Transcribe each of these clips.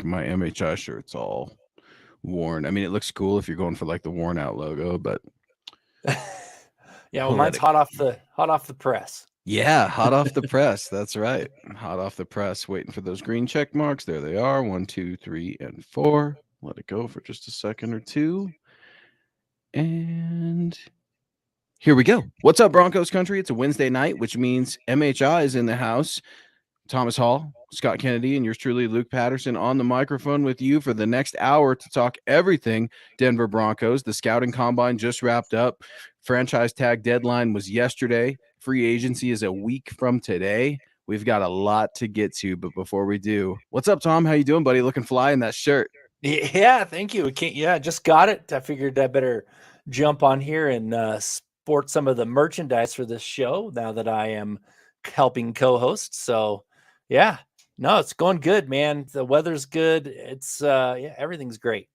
My MHI shirt's all worn. I mean, it looks cool if you're going for like the worn out logo, but Yeah, well, I'll let mine's it. hot off the press. Yeah, hot off the press. That's right. Hot off the press. Waiting for those green check marks. There they are. 1, 2, 3, and 4. Let it go for just a second or two. And here we go. What's up, Broncos country? It's a Wednesday night, which means MHI is in the house. Thomas Hall, Scott Kennedy, and yours truly, Luke Patterson, on the microphone with you for the next hour to talk everything Denver Broncos. The scouting combine just wrapped up. Franchise tag deadline was yesterday. Free agency is a week from today. We've got a lot to get to, but before we do, what's up, Tom? How you doing, buddy? Looking fly in that shirt. Yeah, thank you. Yeah, just got it. I figured I better jump on here and sport some of the merchandise for this show now that I am helping co-host. So, yeah, no, it's going good, man. The weather's good. It's yeah, everything's great.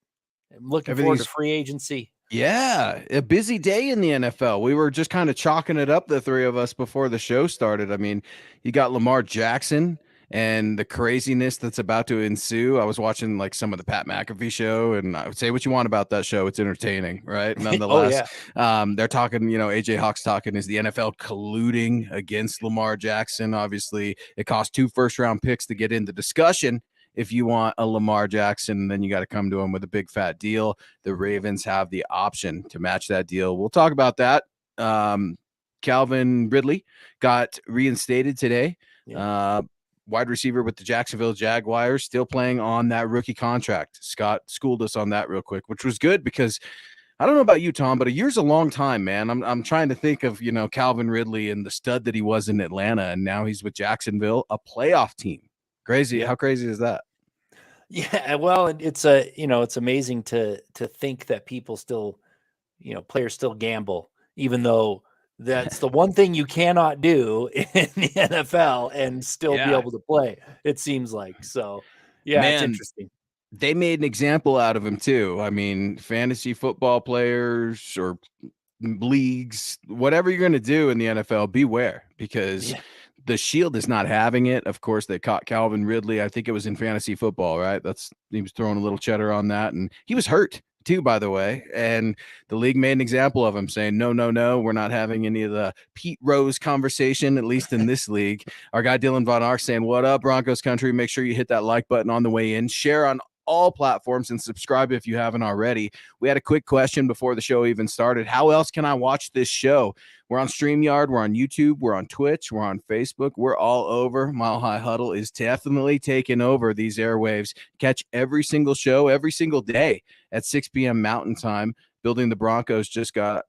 I'm looking forward to Everything's free agency. Yeah, a busy day in the NFL. We were just kind of chalking it up, the three of us, before the show started. I mean, you got Lamar Jackson and the craziness that's about to ensue. I was watching like some of the Pat McAfee show, and I would say what you want about that show. It's entertaining, right? Oh Nonetheless, yeah. they're talking, AJ Hawk's talking, is the NFL colluding against Lamar Jackson? Obviously, it cost 2 first-round picks to get in the discussion. If you want a Lamar Jackson, then you got to come to him with a big fat deal. The Ravens have the option to match that deal. We'll talk about that. Calvin Ridley got reinstated today. Yeah. Uh, Wide receiver with the Jacksonville Jaguars, still playing on that rookie contract. Scott schooled us on that real quick, which was good because I don't know about you, Tom, but a year's a long time, man. I'm trying to think of, Calvin Ridley and the stud that he was in Atlanta, and now he's with Jacksonville, a playoff team. Crazy. Yep. How crazy is that? Yeah, well, it's amazing to think that people still, players still gamble, even though that's the one thing you cannot do in the NFL and still be Yeah. able to play. It seems like so. Yeah, it's Man, interesting. they made an example out of him too. I mean, fantasy football players or leagues, whatever you're going to do in the NFL, beware because Yeah, the Shield is not having it. Of course, they caught Calvin Ridley. I think it was in fantasy football, right? He was throwing a little cheddar on that, and he was hurt too, by the way. And the league made an example of him, saying, "No, no, no, we're not having any of the Pete Rose conversation, at least in this league." Our guy Dylan Von Ark saying, "What up, Broncos country? Make sure you hit that like button on the way in, share on all platforms, and subscribe if you haven't already." We had a quick question before the show even started. How else can I watch this show? We're on StreamYard, we're on YouTube, we're on Twitch, we're on Facebook, we're all over. Mile High Huddle is definitely taking over these airwaves. Catch every single show every single day at 6 p.m. Mountain Time. Building the Broncos just got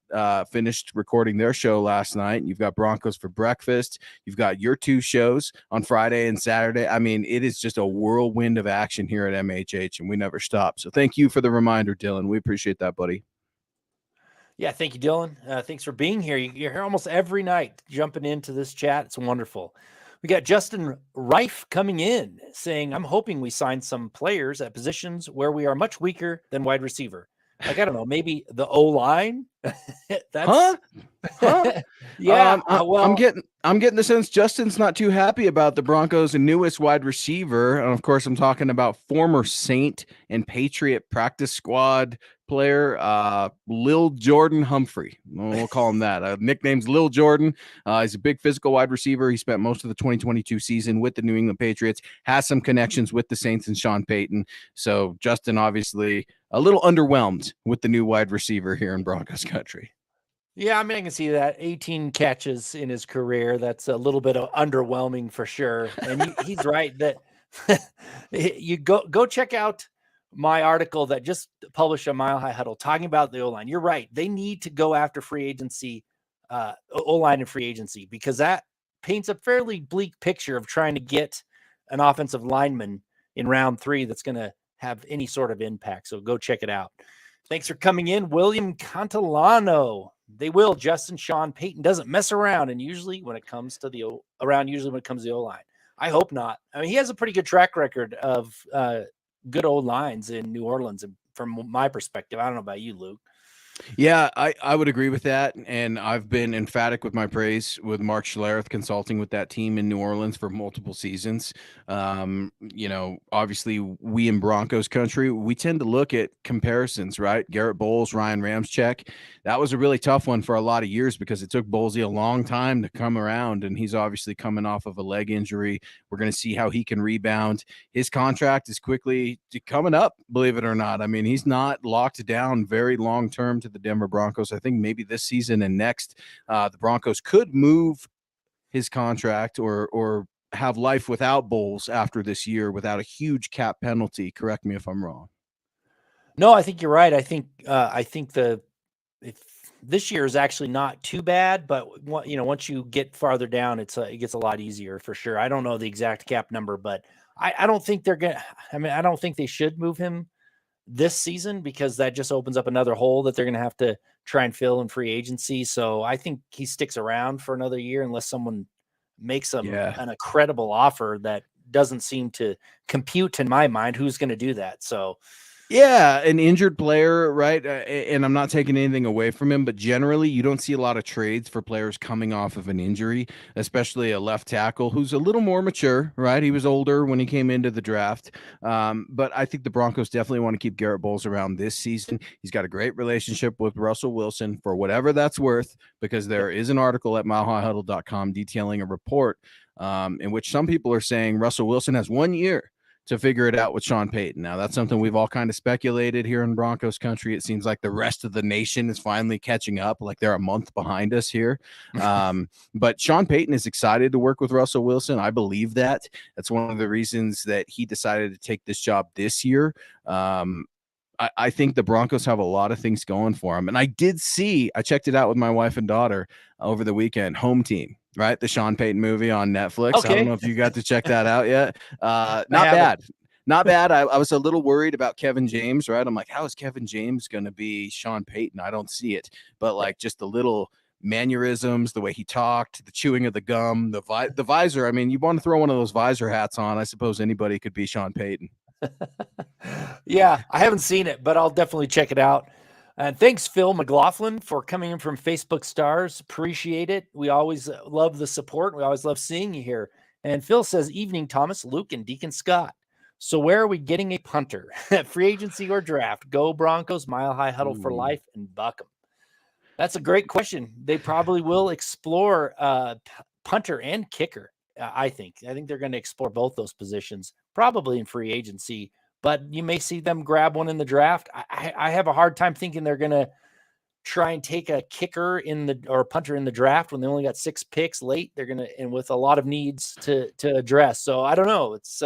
finished recording their show last night. You've got Broncos for breakfast. You've got your two shows on Friday and Saturday. I mean, it is just a whirlwind of action here at MHH, and we never stop. So thank you for the reminder, Dylan. We appreciate that, buddy. yeah. Thank you, Dylan. Thanks for being here. You're here almost every night, jumping into this chat. It's wonderful. We got Justin Reif coming in saying, "I'm hoping we sign some players at positions where we are much weaker than wide receiver. Like, I don't know, maybe the O line." Huh? That's Huh? yeah. I'm Well, getting the sense Justin's not too happy about the Broncos' newest wide receiver, and of course, I'm talking about former Saint and Patriot practice squad player, Lil Jordan Humphrey. We'll call him that. Nickname's Lil Jordan. He's a big physical wide receiver. He spent most of the 2022 season with the New England Patriots. Has some connections with the Saints and Sean Payton. So Justin, obviously, a little underwhelmed with the new wide receiver here in Broncos country. yeah, I mean, I can see that 18 catches in his career. That's a little bit of underwhelming for sure. And he's right that you go check out my article that just published on Mile High Huddle talking about the O line. You're right; they need to go after free agency, O line and free agency because that paints a fairly bleak picture of trying to get an offensive lineman in round 3 that's going to have any sort of impact. So go check it out. Thanks for coming in, William Cantalano. They will. Justin Sean Payton doesn't mess around, and usually when it comes to the O line, I hope not. I mean, he has a pretty good track record of good old lines in New Orleans, and from my perspective, I don't know about you, Luke. Yeah, I would agree with that. And I've been emphatic with my praise with Mark Schlereth consulting with that team in New Orleans for multiple seasons. Obviously, we in Broncos country, we tend to look at comparisons, right? Garrett Bowles, Ryan Ramczyk. That was a really tough one for a lot of years because it took Bowlesy a long time to come around. And he's obviously coming off of a leg injury. We're going to see how he can rebound. His contract is quickly coming up, believe it or not. I mean, he's not locked down very long term to the Denver Broncos. I think maybe this season and next, the Broncos could move his contract or have life without Bowles after this year without a huge cap penalty. Correct me if I'm wrong. No, I think you're right. I think if this year is actually not too bad, but once you get farther down, it gets a lot easier for sure. I don't know the exact cap number, but I don't think they're gonna. I mean, I don't think they should move him this season because that just opens up another hole that they're going to have to try and fill in free agency. So I think he sticks around for another year unless someone makes him an incredible offer that doesn't seem to compute in my mind. Who's going to do that? So yeah, an injured player, right? And I'm not taking anything away from him, but generally, you don't see a lot of trades for players coming off of an injury, especially a left tackle who's a little more mature, right? He was older when he came into the draft. But I think the Broncos definitely want to keep Garrett Bowles around this season. He's got a great relationship with Russell Wilson for whatever that's worth, because there is an article at milehighhuddle.com detailing a report in which some people are saying Russell Wilson has 1 year to figure it out with Sean Payton. Now, that's something we've all kind of speculated here in Broncos country. It seems like the rest of the nation is finally catching up, like they're a month behind us here. But Sean Payton is excited to work with Russell Wilson. I believe that. That's one of the reasons that he decided to take this job this year. I think the Broncos have a lot of things going for them. And I checked it out with my wife and daughter over the weekend, Home Team, right? The Sean Payton movie on Netflix. Okay. I don't know if you got to check that out yet. Not bad. Not bad. I was a little worried about Kevin James, right? I'm like, how is Kevin James going to be Sean Payton? I don't see it. But like just the little mannerisms, the way he talked, the chewing of the gum, the visor. I mean, you want to throw one of those visor hats on. I suppose anybody could be Sean Payton. Yeah, I haven't seen it, but I'll definitely check it out. And thanks, Phil McLaughlin, for coming in from Facebook Stars. Appreciate it. We always love the support. We always love seeing you here. And Phil says, evening, Thomas, Luke, and Deacon Scott. So where are we getting a punter? Free agency or draft? Go Broncos, Mile High Huddle for life, and buck 'em. That's a great question. They probably will explore punter and kicker, I think. I think they're going to explore both those positions, probably in free agency, but you may see them grab one in the draft. I have a hard time thinking they're going to try and take a kicker or a punter in the draft when they only got 6 picks late. They're going to, and with a lot of needs to address. So I don't know. It's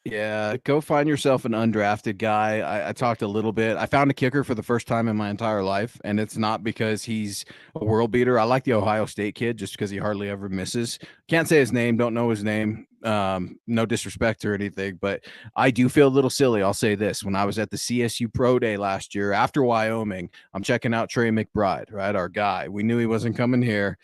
yeah, go find yourself an undrafted guy. I talked a little bit. I found a kicker for the first time in my entire life, and it's not because he's a world beater. I like the Ohio State kid just because he hardly ever misses. Can't say his name, don't know his name. No disrespect or anything, but I do feel a little silly. I'll say this. When I was at the CSU Pro Day last year after Wyoming, I'm checking out Trey McBride, right? Our guy. We knew he wasn't coming here.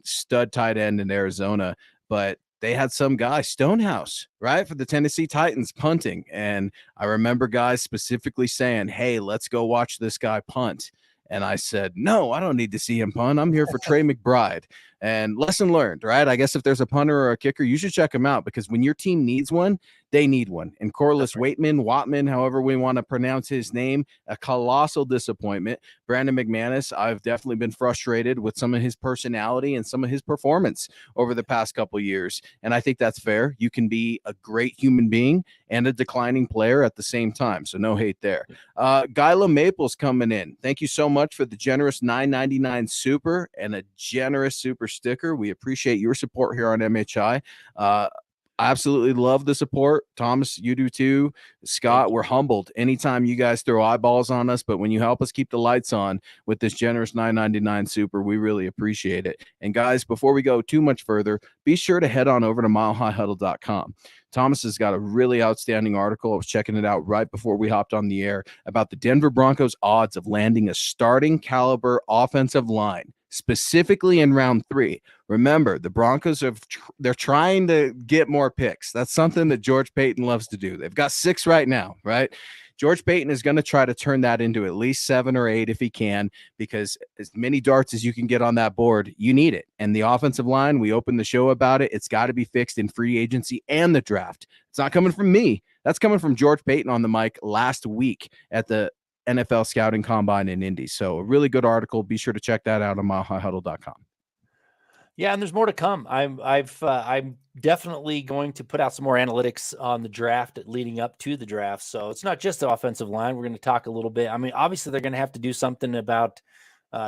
Stud tight end in Arizona, but they had some guy, Stonehouse, right, for the Tennessee Titans punting. And I remember guys specifically saying, hey, let's go watch this guy punt. And I said, no, I don't need to see him punt. I'm here for Trey McBride. And lesson learned, right? I guess if there's a punter or a kicker, you should check him out because when your team needs one, they need one. And Corliss Waitman, however we want to pronounce his name, a colossal disappointment. Brandon McManus, I've definitely been frustrated with some of his personality and some of his performance over the past couple of years. And I think that's fair. You can be a great human being and a declining player at the same time. So no hate there. Gyla Maples coming in. Thank you so much for the generous $9.99 super and a generous super sticker. We appreciate your support here on MHI. I absolutely love the support. Thomas, you do too. Scott, we're humbled anytime you guys throw eyeballs on us, but when you help us keep the lights on with this generous $9.99 super, we really appreciate it. And guys, before we go too much further, be sure to head on over to milehighhuddle.com. Thomas has got a really outstanding article. I was checking it out right before we hopped on the air about the Denver Broncos odds of landing a starting caliber offensive line specifically in round 3. Remember, the Broncos they're trying to get more picks. That's something that George Payton loves to do. They've got 6 right now, right? George Payton is going to try to turn that into at least 7 or 8 if he can, because as many darts as you can get on that board, you need it. And the offensive line, we opened the show about it. It's got to be fixed in free agency and the draft. It's not coming from me. That's coming from George Payton on the mic last week at the NFL Scouting Combine in Indy. So a really good article. Be sure to check that out on milehighhuddle.com. Yeah, and there's more to come. I'm definitely going to put out some more analytics on the draft leading up to the draft. So it's not just the offensive line. We're going to talk a little bit. I mean, obviously they're going to have to do something about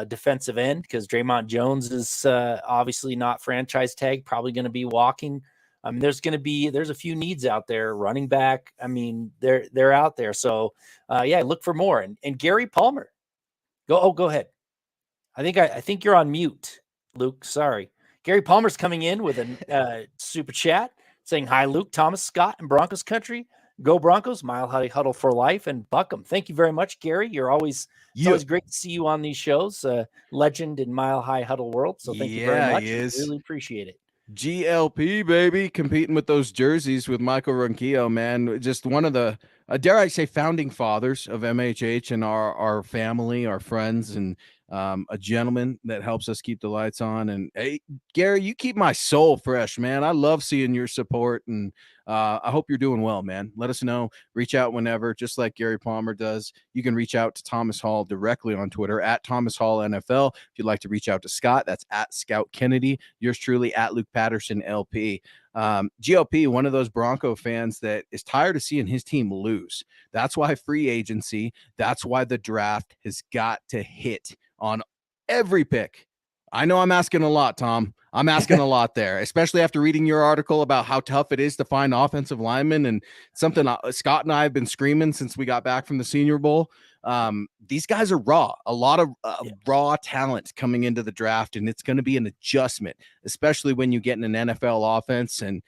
defensive end, because Draymond Jones is obviously not franchise tag, probably going to be walking. I mean, there's a few needs out there. Running back, I mean, they're out there. So yeah, look for more. And Gary Palmer, go ahead. I think you're on mute, Luke. Sorry. Gary Palmer's coming in with a super chat saying, "Hi, Luke, Thomas, Scott, and Broncos country. Go Broncos, Mile High Huddle for life, and buck 'em." Thank you very much, Gary. It's always great to see you on these shows. Legend in Mile High Huddle world. So thank you very much. Really appreciate it. GLP, baby, competing with those jerseys with Michael Ronquillo, man. Just one of the, dare I say, founding fathers of MHH and our family, our friends, and a gentleman that helps us keep the lights on. And hey, Gary, you keep my soul fresh, man. I love seeing your support, and I hope you're doing well, man. Let us know. Reach out whenever, just like Gary Palmer does. You can reach out to Thomas Hall directly on Twitter at Thomas Hall NFL. If you'd like to reach out to Scott, that's at Scout Kennedy. Yours truly at Luke Patterson LP. GLP, one of those Bronco fans that is tired of seeing his team lose. That's why free agency, that's why the draft has got to hit on every pick. I know I'm asking a lot, Tom. I'm asking a lot there, especially after reading your article about how tough it is to find offensive linemen, and something Scott and I have been screaming since we got back from the Senior Bowl. These guys are raw, a lot of raw talent coming into the draft, and it's going to be an adjustment, especially when you get in an NFL offense, and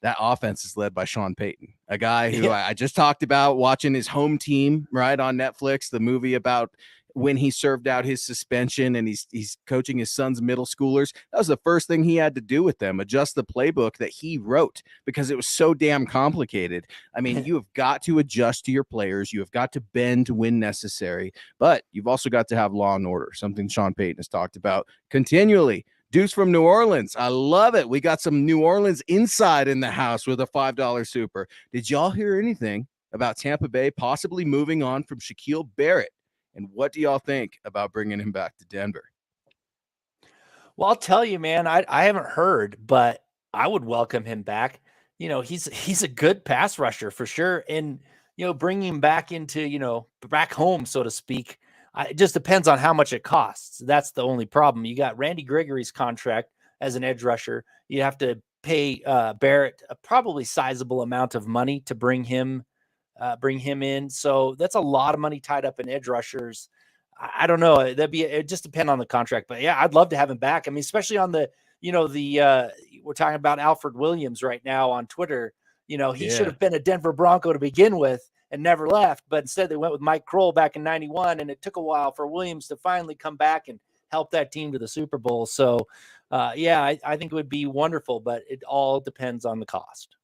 that offense is led by Sean Payton, a guy who I just talked about watching his home team, right, on Netflix, the movie about when he served out his suspension, and he's coaching his son's middle schoolers. That was the first thing he had to do with them, adjust the playbook that he wrote, because it was so damn complicated. I mean, you have got to adjust to your players. You have got to bend when necessary, but you've also got to have law and order, something Sean Payton has talked about continually. Deuce from New Orleans. I love it. We got some New Orleans inside in the house with a $5 super. Did y'all hear anything about Tampa Bay possibly moving on from Shaquille Barrett? And what do y'all think about bringing him back to Denver? Well, I'll tell you, man, I haven't heard, but I would welcome him back. You know, he's a good pass rusher for sure. And, you know, bringing him back into, you know, back home, so to speak, it just depends on how much it costs. That's the only problem. You got Randy Gregory's contract as an edge rusher. You have to pay Barrett a probably sizable amount of money to bring him in. So that's a lot of money tied up in edge rushers. I don't know. It just depend on the contract, but yeah, I'd love to have him back. I mean, especially on the, you know, we're talking about Alfred Williams right now on Twitter. You know, he should have been a Denver Bronco to begin with and never left, but instead they went with Mike Kroll back in 91. And it took a while for Williams to finally come back and help that team to the Super Bowl. So yeah, I think it would be wonderful, but it all depends on the cost.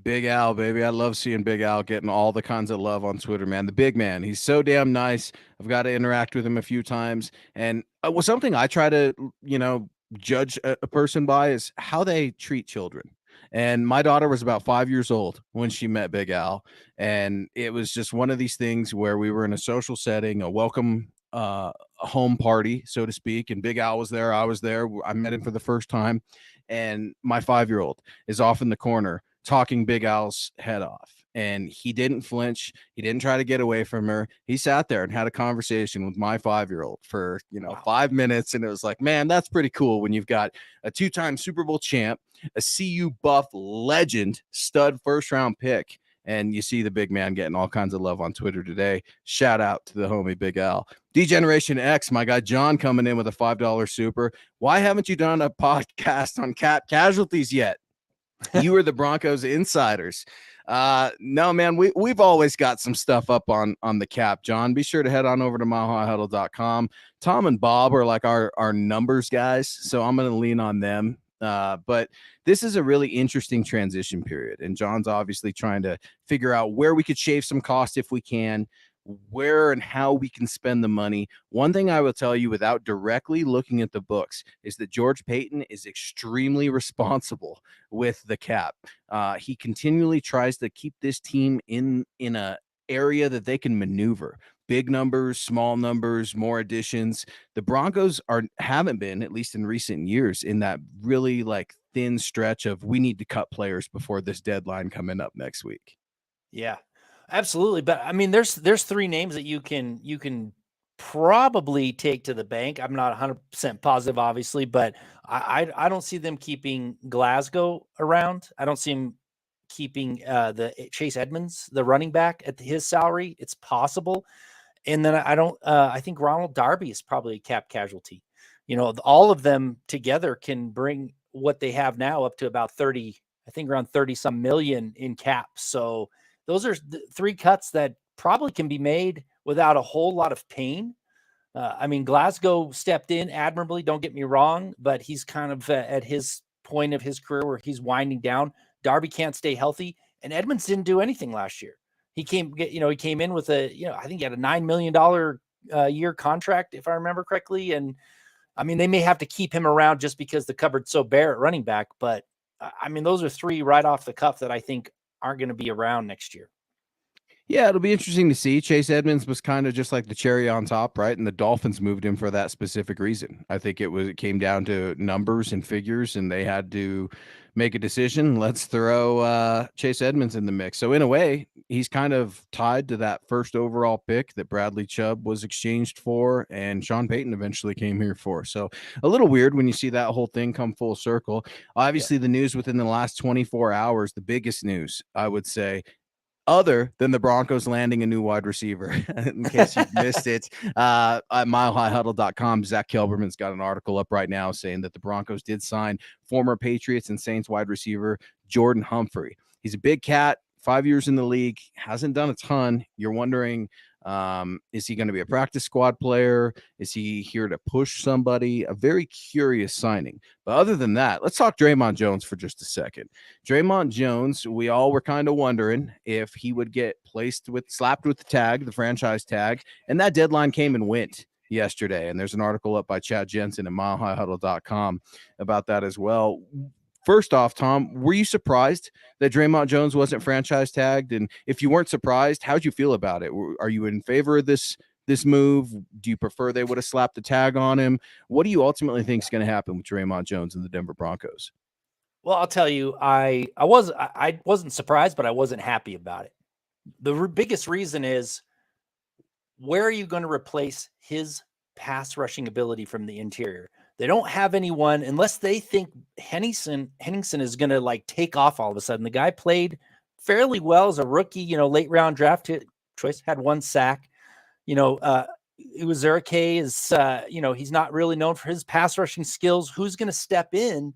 Big Al, baby. I love seeing Big Al getting all the kinds of love on Twitter, man. The big man. He's so damn nice. I've got to interact with him a few times. And something I try to, you know, judge a person by is how they treat children. And my daughter was about 5 years old when she met Big Al. And it was just one of these things where we were in a social setting, a welcome home party, so to speak. And Big Al was there. I was there. I met him for the first time. And my 5-year-old is off in the corner talking Big Al's head off, and he didn't flinch. He didn't try to get away from her. He sat there and had a conversation with my 5-year-old for, 5 minutes. And it was like, man, that's pretty cool when you've got a 2-time Super Bowl champ, a CU Buff legend, stud first-round pick, and you see the big man getting all kinds of love on Twitter today. Shout out to the homie Big Al. D-Generation X, my guy John coming in with a $5 super. Why haven't you done a podcast on cap casualties yet? You are the Broncos insiders. No, man, we've always got some stuff up on the cap, John. Be sure to head on over to milehighhuddle.com. Tom and Bob are like our numbers guys, so I'm going to lean on them. But this is a really interesting transition period, and John's obviously trying to figure out where we could shave some cost if we can, where and how we can spend the money. One thing I will tell you without directly looking at the books is that George Payton is extremely responsible with the cap. He continually tries to keep this team in a area that they can maneuver. Big numbers, small numbers, more additions. The Broncos haven't been, at least in recent years, in that really like thin stretch of we need to cut players before this deadline coming up next week. Yeah, absolutely. But I mean, there's three names that you can probably take to the bank. I'm not 100% positive, obviously, but I don't see them keeping Glasgow around. I don't see him keeping the Chase Edmonds, the running back, at his salary. It's possible. And then I don't. I think Ronald Darby is probably a cap casualty. All of them together can bring what they have now up to about 30. I think around 30 some million in cap. So those are three cuts that probably can be made without a whole lot of pain. I mean, Glasgow stepped in admirably. Don't get me wrong, but he's kind of at his point of his career where he's winding down. Darby can't stay healthy, and Edmonds didn't do anything last year. He came in with I think he had a $9 million year contract, if I remember correctly. And I mean, they may have to keep him around just because the cupboard's so bare at running back. But I mean, those are three right off the cuff that I think aren't going to be around next year. Yeah, it'll be interesting to see. Chase Edmonds was kind of just like the cherry on top, right? And the Dolphins moved him for that specific reason. I think it came down to numbers and figures, and they had to make a decision. Let's throw Chase Edmonds in the mix. So in a way, he's kind of tied to that first overall pick that Bradley Chubb was exchanged for, and Sean Payton eventually came here for. So a little weird when you see that whole thing come full circle. Obviously, the news within the last 24 hours, the biggest news, I would say, other than the Broncos landing a new wide receiver. In case you missed it, at milehighhuddle.com, Zach Kelberman's got an article up right now saying that the Broncos did sign former Patriots and Saints wide receiver Jordan Humphrey. He's a big cat, 5 years in the league, hasn't done a ton. You're wondering, is he going to be a practice squad player? Is he here to push somebody? A very curious signing. But other than that, let's talk Draymond Jones for just a second. Draymond Jones, we all were kind of wondering if he would get slapped with the tag, the franchise tag, and that deadline came and went yesterday. And there's an article up by Chad Jensen at milehighhuddle.com about that as well. First off, Tom, were you surprised that Draymond Jones wasn't franchise tagged? And if you weren't surprised, how'd you feel about it? Are you in favor of this move? Do you prefer they would have slapped the tag on him? What do you ultimately think is going to happen with Draymond Jones and the Denver Broncos? Well, I'll tell you, I wasn't surprised, but I wasn't happy about it. The biggest reason is, where are you going to replace his pass rushing ability from the interior? They don't have anyone unless they think Henningsen is going to like take off all of a sudden. The guy played fairly well as a rookie, late round draft choice, had one sack. Uzurike is, he's not really known for his pass rushing skills. Who's going to step in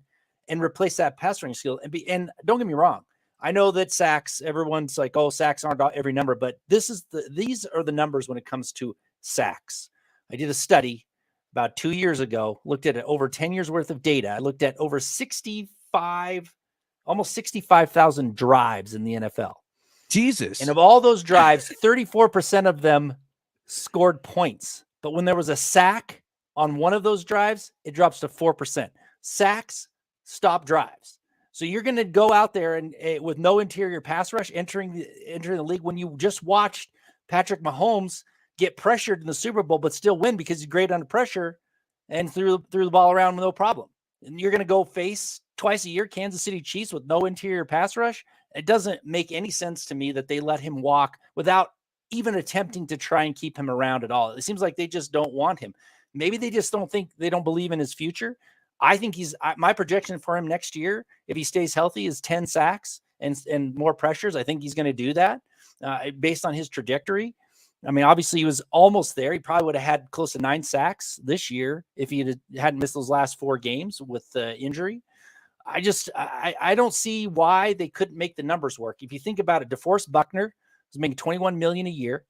and replace that pass rushing skill? And don't get me wrong, I know that sacks, everyone's like, oh, sacks aren't every number, but these are the numbers when it comes to sacks. I did a study about 2 years ago, looked at over 10 years worth of data. I looked at over almost 65,000 drives in the NFL. Jesus. And of all those drives, 34% of them scored points. But when there was a sack on one of those drives, it drops to 4%. Sacks stop drives. So you're going to go out there and with no interior pass rush entering the league, when you just watched Patrick Mahomes get pressured in the Super Bowl, but still win because he's great under pressure and threw the ball around with no problem. And you're going to go face twice a year Kansas City Chiefs with no interior pass rush. It doesn't make any sense to me that they let him walk without even attempting to try and keep him around at all. It seems like they just don't want him. Maybe they just they don't believe in his future. I think my projection for him next year, if he stays healthy, is 10 sacks and more pressures. I think he's going to do that based on his trajectory. I mean, obviously he was almost there. He probably would have had close to 9 sacks this year if he hadn't missed those last 4 games with the injury. I don't see why they couldn't make the numbers work. If you think about it, DeForest Buckner is making $21 million a year.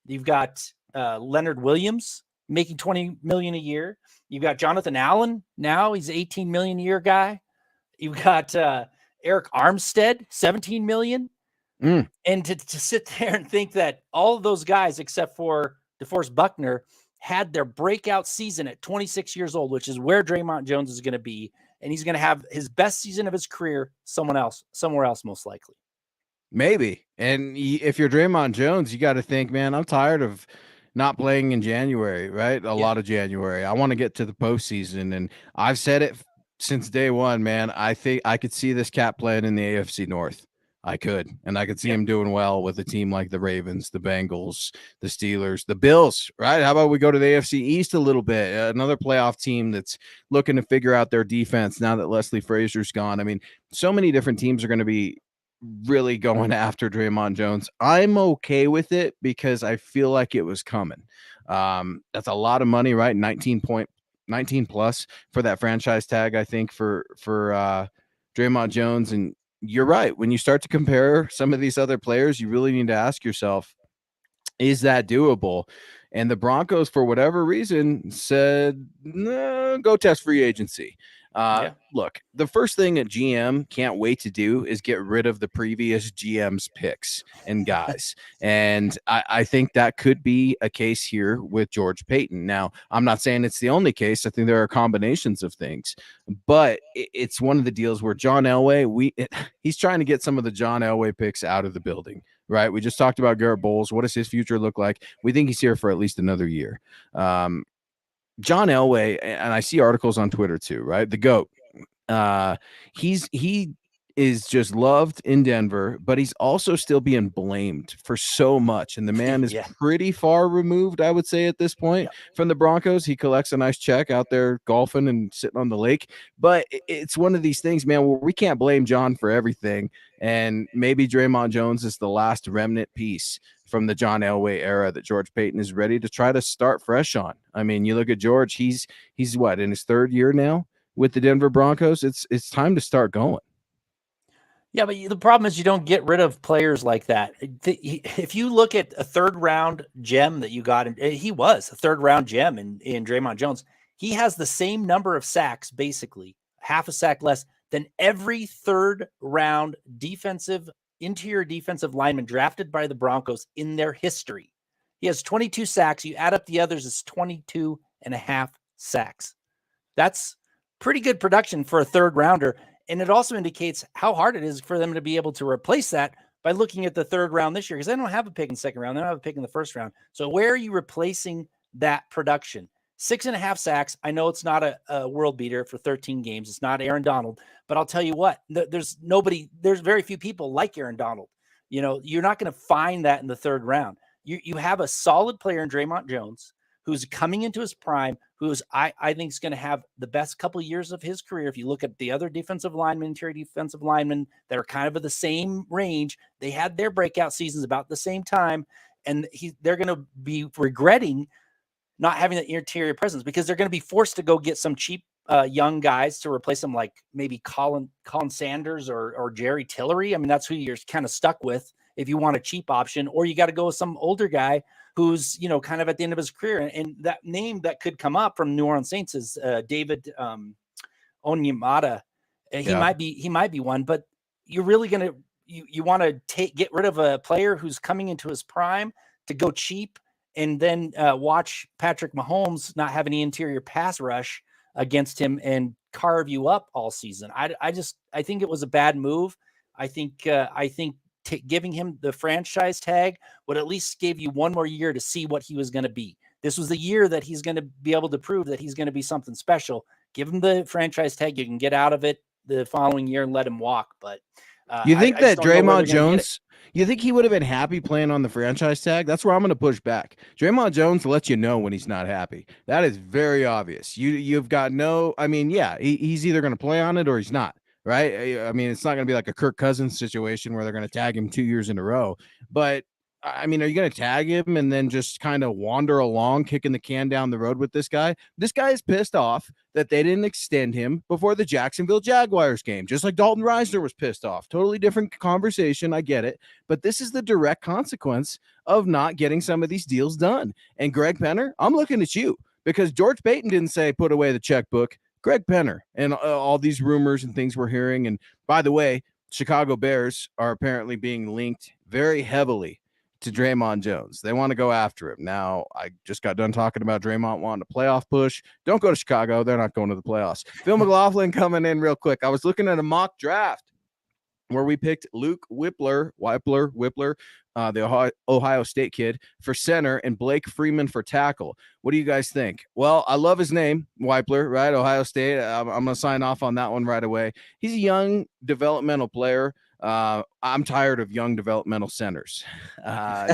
You've got Leonard Williams making $20 million a year. You've got Jonathan Allen. Now he's $18 million a year guy. You've got Eric Armstead, $17 million. And to sit there and think that all of those guys, except for DeForest Buckner, had their breakout season at 26 years old, which is where Draymond Jones is going to be. And he's going to have his best season of his career somewhere else, most likely. Maybe. And if you're Draymond Jones, you got to think, man, I'm tired of not playing in January, right? A lot of January. I want to get to the postseason. And I've said it since day one, man. I think I could see this cat playing in the AFC North. I could. And I could see him doing well with a team like the Ravens, the Bengals, the Steelers, the Bills, right? How about we go to the AFC East a little bit? Another playoff team that's looking to figure out their defense now that Leslie Frazier's gone. I mean, so many different teams are going to be really going after Draymond Jones. I'm okay with it because I feel like it was coming. That's a lot of money, right? 19 plus for that franchise tag, I think, for Draymond Jones. And you're right. When you start to compare some of these other players, you really need to ask yourself, is that doable? And the Broncos, for whatever reason, said, no, go test free agency. Look, the first thing a GM can't wait to do is get rid of the previous GM's picks and guys. And I think that could be a case here with George Payton. Now, I'm not saying it's the only case. I think there are combinations of things, but it's one of the deals where John Elway, he's trying to get some of the John Elway picks out of the building, right? We just talked about Garrett Bowles. What does his future look like? We think he's here for at least another year. John Elway, and I see articles on Twitter too, right? The GOAT. He is just loved in Denver, but he's also still being blamed for so much. And the man is pretty far removed, I would say, at this point from the Broncos. He collects a nice check out there golfing and sitting on the lake. But it's one of these things, man, where we can't blame John for everything. And maybe Draymond Jones is the last remnant piece from the John Elway era that George Payton is ready to try to start fresh on. I mean, you look at George, he's what, in his third year now with the Denver Broncos? It's time to start going. Yeah, but the problem is you don't get rid of players like that. If you look at a third-round gem that you got, he was a third-round gem in Draymond Jones. He has the same number of sacks, basically, half a sack less than every third-round interior defensive lineman drafted by the Broncos in their history. He has 22 sacks. You add up the others, it's 22 and a half sacks. That's pretty good production for a third-rounder. And it also indicates how hard it is for them to be able to replace that by looking at the third round this year, because they don't have a pick in the second round. They don't have a pick in the first round. So where are you replacing that production? 6.5 sacks. I know it's not a world beater for 13 games. It's not Aaron Donald, but I'll tell you what, there's very few people like Aaron Donald. You know, you're not going to find that in the third round. You have a solid player in Draymond Jones who's coming into his prime, who's I think is going to have the best couple of years of his career. If you look at the other defensive linemen, interior defensive linemen that are kind of at the same range, they had their breakout seasons about the same time, and they're going to be regretting not having the interior presence because they're going to be forced to go get some cheap young guys to replace them, like maybe Colin Sanders or Jerry Tillery. I mean, that's who you're kind of stuck with if you want a cheap option, or you got to go with some older guy who's, kind of at the end of his career. And that name that could come up from New Orleans Saints is David Onyemata. He might be one, but you're really going to, you want to get rid of a player who's coming into his prime to go cheap and then watch Patrick Mahomes not have any interior pass rush against him and carve you up all season. I think it was a bad move. I think giving him the franchise tag would at least give you one more year to see what he was going to be. This was the year that he's going to be able to prove that he's going to be something special. Give him the franchise tag. You can get out of it the following year and let him walk. But you think that Draymond Jones, you think he would have been happy playing on the franchise tag? That's where I'm going to push back. Draymond Jones lets you know when he's not happy. That is very obvious. You've got he's either going to play on it or he's not. Right. I mean, it's not going to be like a Kirk Cousins situation where they're going to tag him 2 years in a row. But I mean, are you going to tag him and then just kind of wander along, kicking the can down the road with this guy? This guy is pissed off that they didn't extend him before the Jacksonville Jaguars game, just like Dalton Reisner was pissed off. Totally different conversation. I get it. But this is the direct consequence of not getting some of these deals done. And Greg Penner, I'm looking at you because George Payton didn't say put away the checkbook. Greg Penner and all these rumors and things we're hearing. And by the way, Chicago Bears are apparently being linked very heavily to Draymond Jones. They want to go after him. Now, I just got done talking about Draymond wanting a playoff push. Don't go to Chicago. They're not going to the playoffs. Phil McLaughlin coming in real quick. I was looking at a mock draft where we picked Luke Whippler, the Ohio State kid, for center and Blake Freeman for tackle. What do you guys think? Well, I love his name, Whippler, right? Ohio State. I'm going to sign off on that one right away. He's a young developmental player. I'm tired of young developmental centers.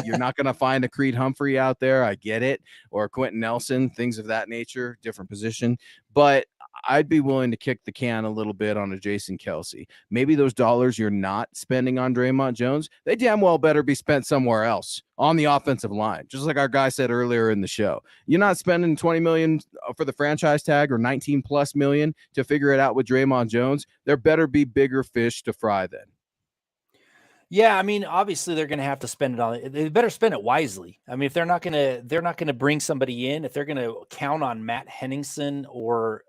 You're not going to find a Creed Humphrey out there. I get it. Or Quentin Nelson, things of that nature, different position. But I'd be willing to kick the can a little bit on a Jason Kelsey. Maybe those dollars you're not spending on Draymond Jones, they damn well better be spent somewhere else on the offensive line. Just like our guy said earlier in the show, you're not spending $20 million for the franchise tag or 19 plus million to figure it out with Draymond Jones. There better be bigger fish to fry then. Yeah, I mean, obviously they're going to have to spend it on it. They better spend it wisely. I mean, if they're not going to bring somebody in, if they're going to count on Matt Henningsen or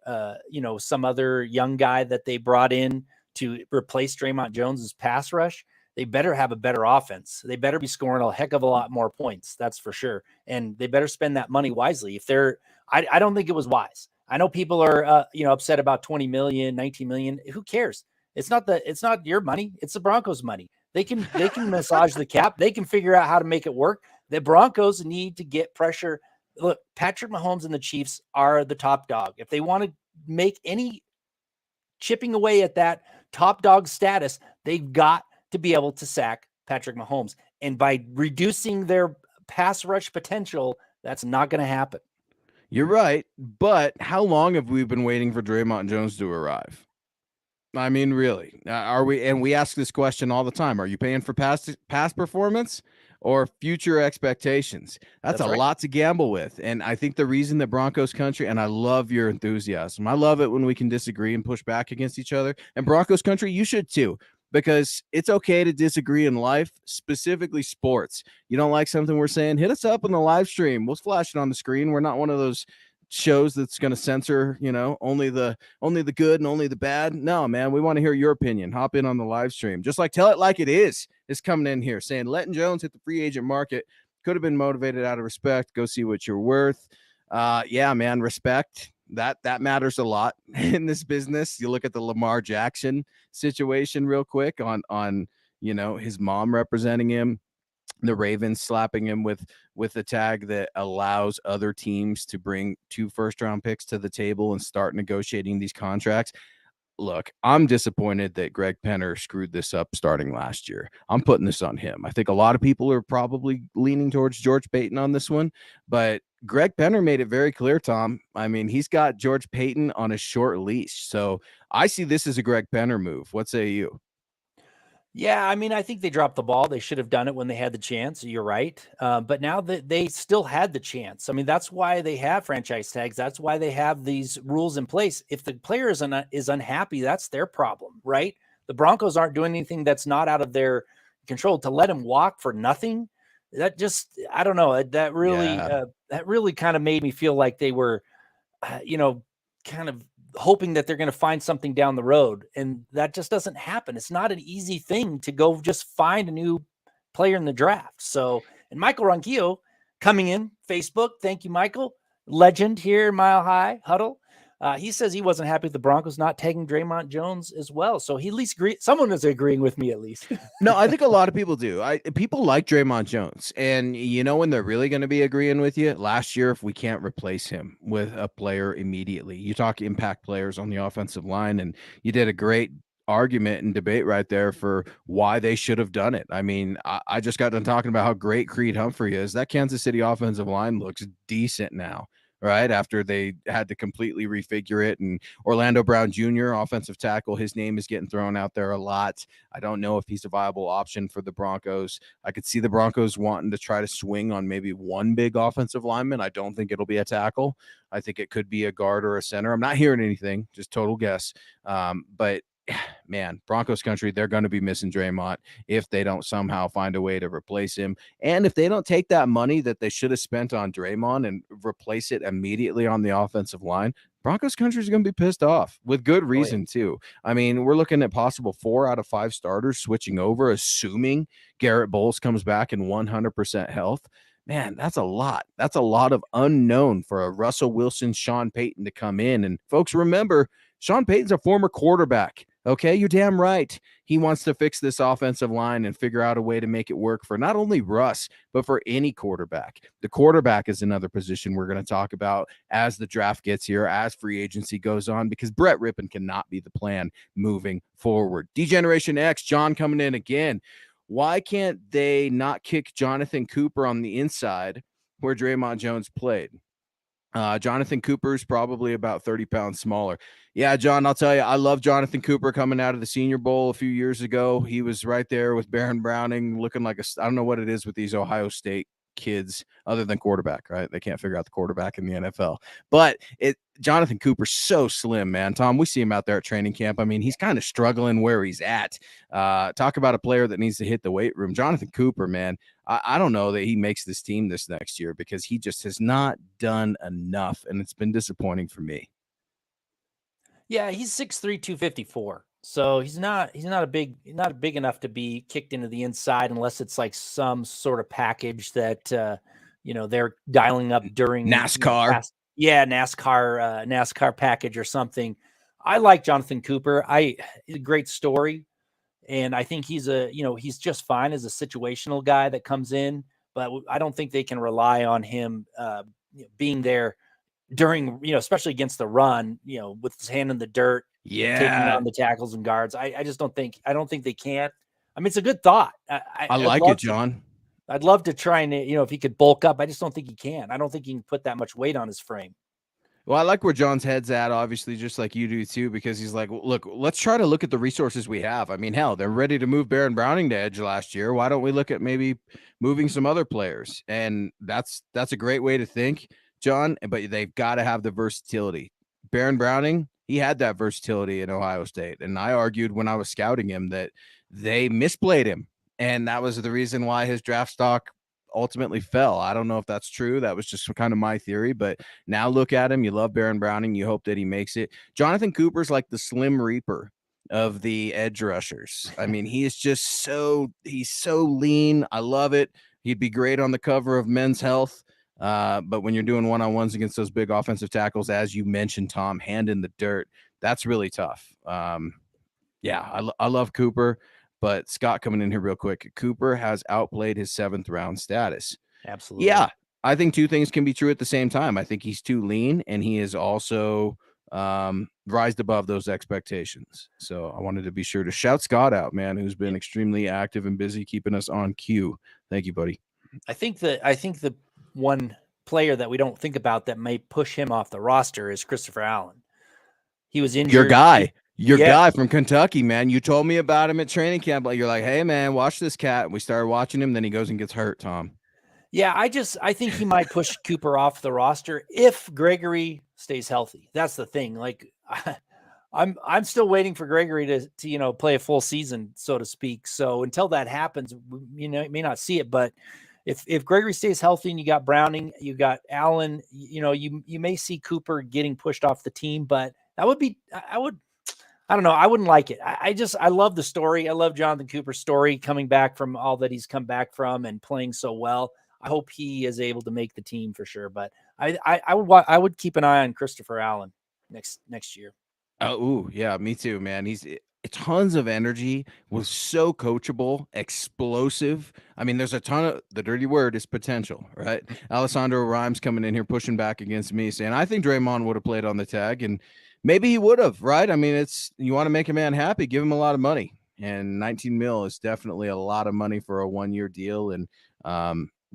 some other young guy that they brought in to replace Draymond Jones's pass rush, they better have a better offense. They better be scoring a heck of a lot more points. That's for sure. And they better spend that money wisely. I don't think it was wise. I know people are upset about 20 million, 19 million. Who cares? It's not your money. It's the Broncos' money. They can massage the cap. They can figure out how to make it work. The Broncos need to get pressure. Look, Patrick Mahomes and the Chiefs are the top dog. If they want to make any chipping away at that top dog status, they've got to be able to sack Patrick Mahomes. And by reducing their pass rush potential, that's not going to happen. You're right. But how long have we been waiting for Draymond Jones to arrive? I mean, really, are we? And we ask this question all the time. Are you paying for past performance or future expectations? That's a right. lot to gamble with. And I think the reason that Broncos country, and I love your enthusiasm. I love it when we can disagree and push back against each other. And Broncos country, you should too, because it's okay to disagree in life, specifically sports. You don't like something we're saying, hit us up on the live stream. We'll flash it on the screen. We're not one of those shows that's going to censor, only the good and only the bad. No, man, we want to hear your opinion. Hop in on the live stream. Just like Tell It Like It Is coming in here saying letting Jones hit the free agent market could have been motivated out of respect. Go see what you're worth. Yeah, man, respect. That matters a lot in this business. You look at the Lamar Jackson situation real quick on his mom representing him, the Ravens slapping him with a tag that allows other teams to bring 2 first-round picks to the table and start negotiating these contracts. Look, I'm disappointed that Greg Penner screwed this up starting last year. I'm putting this on him. I think a lot of people are probably leaning towards George Payton on this one, but Greg Penner made it very clear, Tom. I mean, he's got George Payton on a short leash. So I see this as a Greg Penner move. What say you? Yeah, I mean, I think they dropped the ball. They should have done it when they had the chance. You're right. But now that they still had the chance. I mean, that's why they have franchise tags. That's why they have these rules in place. If the player is unhappy, that's their problem, right? The Broncos aren't doing anything that's not out of their control. To let him walk for nothing, that just, I don't know. That really kind of made me feel like they were, kind of hoping that they're going to find something down the road. And that just doesn't happen. It's not an easy thing to go just find a new player in the draft. So, and Michael Ronquillo coming in Facebook. Thank you, Michael. Legend here, Mile High Huddle. He says he wasn't happy with the Broncos not taking Draymond Jones as well. So he at least someone is agreeing with me at least. No, I think a lot of people do. People like Draymond Jones, and when they're really going to be agreeing with you? Last year, if we can't replace him with a player immediately. You talk impact players on the offensive line, and you did a great argument and debate right there for why they should have done it. I mean, I just got done talking about how great Creed Humphrey is. That Kansas City offensive line looks decent now. right? After they had to completely refigure it. And Orlando Brown Jr., offensive tackle, his name is getting thrown out there a lot. I don't know if he's a viable option for the Broncos. I could see the Broncos wanting to try to swing on maybe one big offensive lineman. I don't think it'll be a tackle. I think it could be a guard or a center. I'm not hearing anything, just total guess. But man, Broncos country, they're going to be missing Draymond if they don't somehow find a way to replace him. And if they don't take that money that they should have spent on Draymond and replace it immediately on the offensive line, Broncos country is going to be pissed off with good reason, too. I mean, we're looking at possible 4 out of 5 starters switching over, assuming Garrett Bowles comes back in 100% health. Man, that's a lot. That's a lot of unknown for a Russell Wilson, Sean Payton to come in. And folks, remember, Sean Payton's a former quarterback. Okay, you're damn right. He wants to fix this offensive line and figure out a way to make it work for not only Russ, but for any quarterback. The quarterback is another position we're going to talk about as the draft gets here, as free agency goes on, because Brett Rippon cannot be the plan moving forward. D-Generation X, John coming in again. Why can't they not kick Jonathan Cooper on the inside where Draymond Jones played? Jonathan Cooper's probably about 30 pounds smaller. Yeah, John, I'll tell you, I love Jonathan Cooper coming out of the Senior Bowl a few years ago. He was right there with Baron Browning looking like I don't know what it is with these Ohio State kids other than quarterback, right? They can't figure out the quarterback in the NFL. But Jonathan Cooper's so slim, man. Tom, we see him out there at training camp. I mean, he's kind of struggling where he's at. Talk about a player that needs to hit the weight room. Jonathan Cooper, man, I don't know that he makes this team this next year because he just has not done enough, and it's been disappointing for me. Yeah, he's 6'3", 254. So he's not big enough to be kicked into the inside unless it's like some sort of package that they're dialing up during NASCAR. NASCAR package or something. I like Jonathan Cooper. A great story. And I think he's just fine as a situational guy that comes in, but I don't think they can rely on him being there during, especially against the run, with his hand in the dirt, taking on the tackles and guards. I don't think they can. I mean, it's a good thought. I like it, John. I'd love to try and, if he could bulk up. I just don't think he can. I don't think he can put that much weight on his frame. Well, I like where John's head's at, obviously, just like you do too, because he's like, look, let's try to look at the resources we have. I mean, hell, they're ready to move Baron Browning to edge last year. Why don't we look at maybe moving some other players? And that's a great way to think, John, but they've got to have the versatility. Baron Browning, he had that versatility in Ohio State. And I argued when I was scouting him that they misplayed him. And that was the reason why his draft stock ultimately fell. I don't know if that's true. That was just kind of my theory, but now look at him. You love Baron Browning. You hope that he makes it. Jonathan Cooper's like the Slim Reaper of the edge rushers. I mean, he's so lean. I love it. He'd be great on the cover of Men's Health. But when you're doing one-on-ones against those big offensive tackles, as you mentioned, Tom, hand in the dirt, that's really tough. I love Cooper. But Scott coming in here real quick. Cooper has outplayed his 7th round status. Absolutely. Yeah. I think two things can be true at the same time. I think he's too lean and he is also rised above those expectations. So I wanted to be sure to shout Scott out, man, who's been extremely active and busy keeping us on cue. Thank you, buddy. I think the one player that we don't think about that may push him off the roster is Christopher Allen. He was injured. Your guy from Kentucky, man. You told me about him at training camp. You're like, hey, man, watch this cat. We started watching him. Then he goes and gets hurt, Tom. Yeah, I think he might push Cooper off the roster if Gregory stays healthy. That's the thing. Like, I'm still waiting for Gregory to play a full season, so to speak. So until that happens, you may not see it. But if Gregory stays healthy and you got Browning, you got Allen, you may see Cooper getting pushed off the team. But that would be I don't know. I wouldn't like it. I love the story. I love Jonathan Cooper's story coming back from all that he's come back from and playing so well. I hope he is able to make the team for sure. But I would keep an eye on Christopher Allen next year. Oh, yeah, me too, man. He's tons of energy, was so coachable, explosive. I mean, there's a ton of, the dirty word is potential, right? Alessandro Rhymes coming in here pushing back against me saying, I think Draymond would have played on the tag, and maybe he would have, right? I mean, you want to make a man happy, give him a lot of money. And 19 mil is definitely a lot of money for a 1-year deal. And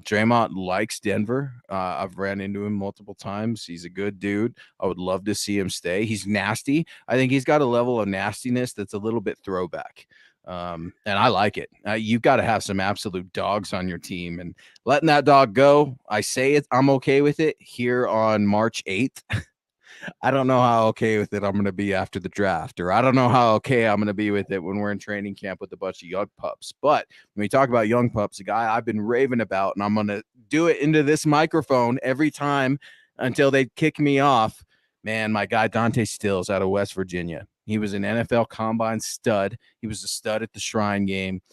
Draymond likes Denver. I've ran into him multiple times. He's a good dude. I would love to see him stay. He's nasty. I think he's got a level of nastiness that's a little bit throwback. And I like it. You've got to have some absolute dogs on your team, and letting that dog go. I say it. I'm okay with it here on March 8th. I don't know how okay with it I'm going to be after the draft, or I don't know how okay I'm going to be with it when we're in training camp with a bunch of young pups. But when we talk about young pups, a guy I've been raving about, and I'm going to do it into this microphone every time until they kick me off. Man, my guy Dante Stills out of West Virginia. He was an NFL Combine stud. He was a stud at the Shrine game.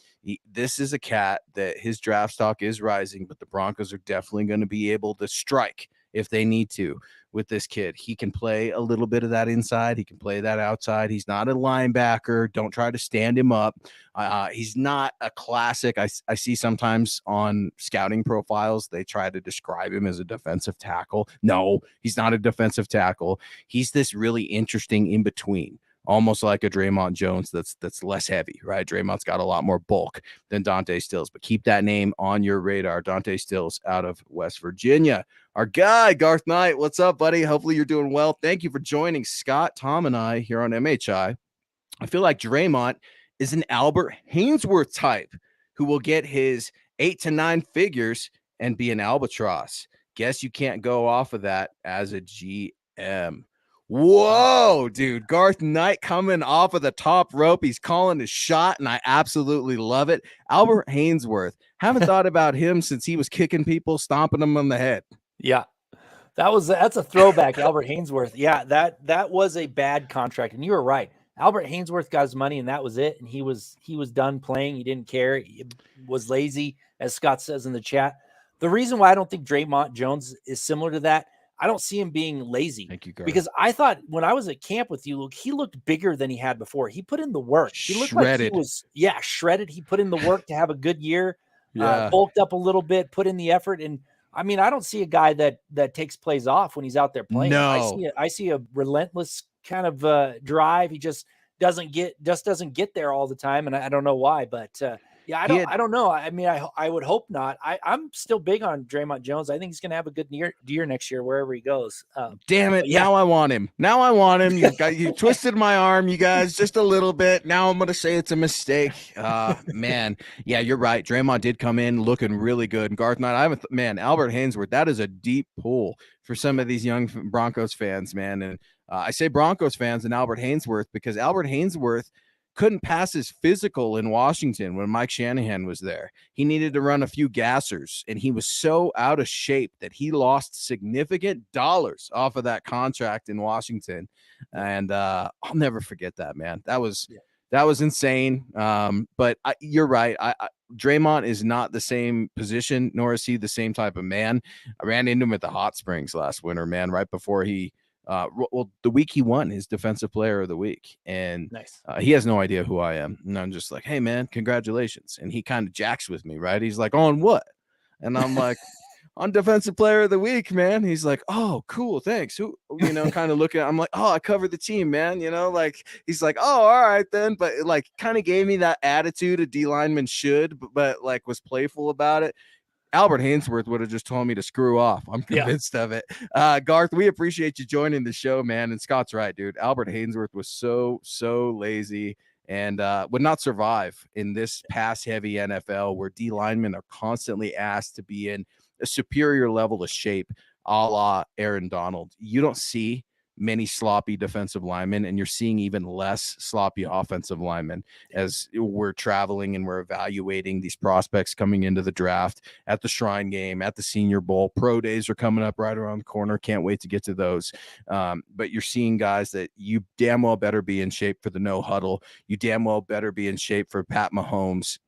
This is a cat that his draft stock is rising, but the Broncos are definitely going to be able to strike if they need to with this kid. He can play a little bit of that inside. He can play that outside. He's not a linebacker. Don't try to stand him up. He's not a classic. I see sometimes on scouting profiles, they try to describe him as a defensive tackle. No, he's not a defensive tackle. He's this really interesting in between, almost like a Draymond Jones that's less heavy, right? Draymond's got a lot more bulk than Dante Stills, but keep that name on your radar. Dante Stills out of West Virginia. Our guy, Garth Knight, what's up, buddy? Hopefully you're doing well. Thank you for joining Scott, Tom, and I here on MHI. I feel like Draymond is an Albert Hainsworth type who will get his 8 to 9 figures and be an albatross. Guess you can't go off of that as a GM. Whoa, dude. Garth Knight coming off of the top rope. He's calling his shot, and I absolutely love it. Albert Hainsworth. Haven't thought about him since he was kicking people, stomping them on the head. Yeah. That's a throwback, Albert Hainsworth. Yeah, that was a bad contract. And you were right. Albert Hainsworth got his money and that was it. And he was done playing. He didn't care. He was lazy, as Scott says in the chat. The reason why I don't think Draymond Jones is similar to that, I don't see him being lazy. Thank you, Garth. Because I thought when I was at camp with you, he looked bigger than he had before. He put in the work. He looked shredded. Like he was, shredded. He put in the work to have a good year. Yeah. Bulked up a little bit, put in the effort. And I mean, I don't see a guy that takes plays off when he's out there playing. No. I see a relentless kind of drive. He just doesn't get there all the time, and I don't know why. But I don't know. I mean, I would hope not. I'm still big on Draymond Jones. I think he's going to have a good year next year wherever he goes. Damn it! Now I want him. You twisted my arm, you guys, just a little bit. Now I'm going to say it's a mistake. Man, yeah, you're right. Draymond did come in looking really good. And Garth Knight, Albert Hainsworth. That is a deep pull for some of these young Broncos fans, man. And I say Broncos fans and Albert Hainsworth because Albert Hainsworth couldn't pass his physical in Washington when Mike Shanahan was there. He needed to run a few gassers, and he was so out of shape that he lost significant dollars off of that contract in Washington. And I'll never forget that, man. That was insane. But you're right. Draymond is not the same position, nor is he the same type of man. I ran into him at the Hot Springs last winter, man, right before he the week he won his defensive player of the week, and nice. He has no idea who I am. And I'm just like, hey, man, congratulations. And he kind of jacks with me, right? He's like, on what? And I'm like, on defensive player of the week, man. He's like, oh, cool. Thanks. Who, kind of looking, I'm like, oh, I covered the team, man. Like, he's like, oh, all right, then. But like, kind of gave me that attitude a D lineman should, but like was playful about it. Albert Hainsworth would have just told me to screw off. I'm convinced of it. Garth, we appreciate you joining the show, man. And Scott's right, dude. Albert Hainsworth was so lazy and would not survive in this pass-heavy NFL where D linemen are constantly asked to be in a superior level of shape, a la Aaron Donald. You don't see many sloppy defensive linemen, and you're seeing even less sloppy offensive linemen as we're traveling and we're evaluating these prospects coming into the draft at the Shrine game, at the Senior Bowl. Pro days are coming up right around the corner. Can't wait to get to those. But you're seeing guys that you damn well better be in shape for the no huddle. You damn well better be in shape for Pat Mahomes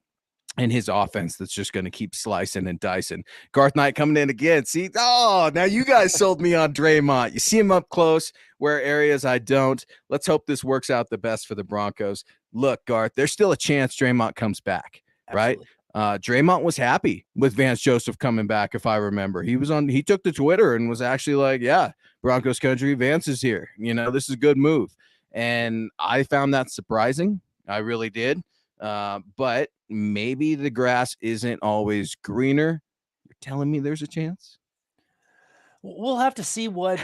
and his offense that's just going to keep slicing and dicing. Garth Knight coming in again. See, now you guys sold me on Draymond. You see him up close where areas I don't. Let's hope this works out the best for the Broncos. Look, Garth, there's still a chance Draymond comes back, Absolutely. right? Draymond was happy with Vance Joseph coming back, if I remember. He took to Twitter and was actually like, yeah, Broncos country, Vance is here. This is a good move. And I found that surprising. I really did. But maybe the grass isn't always greener. You're telling me there's a chance? We'll have to see what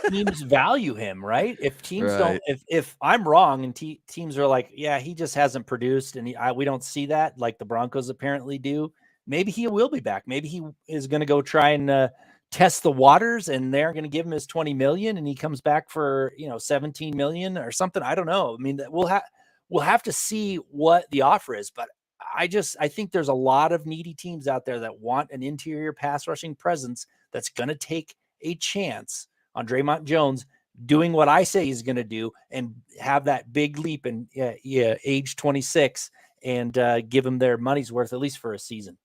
teams value him, right? If teams don't, Right. if I'm wrong and teams are like, yeah, he just hasn't produced, and we don't see that like the Broncos apparently do. Maybe he will be back. Maybe he is going to go try and test the waters, and they're going to give him his 20 million, and he comes back for 17 million or something. I don't know. I mean, we'll have to see what the offer is, but I think there's a lot of needy teams out there that want an interior pass rushing presence that's going to take a chance on Draymond Jones doing what I say he's going to do and have that big leap in age 26 and give them their money's worth, at least for a season.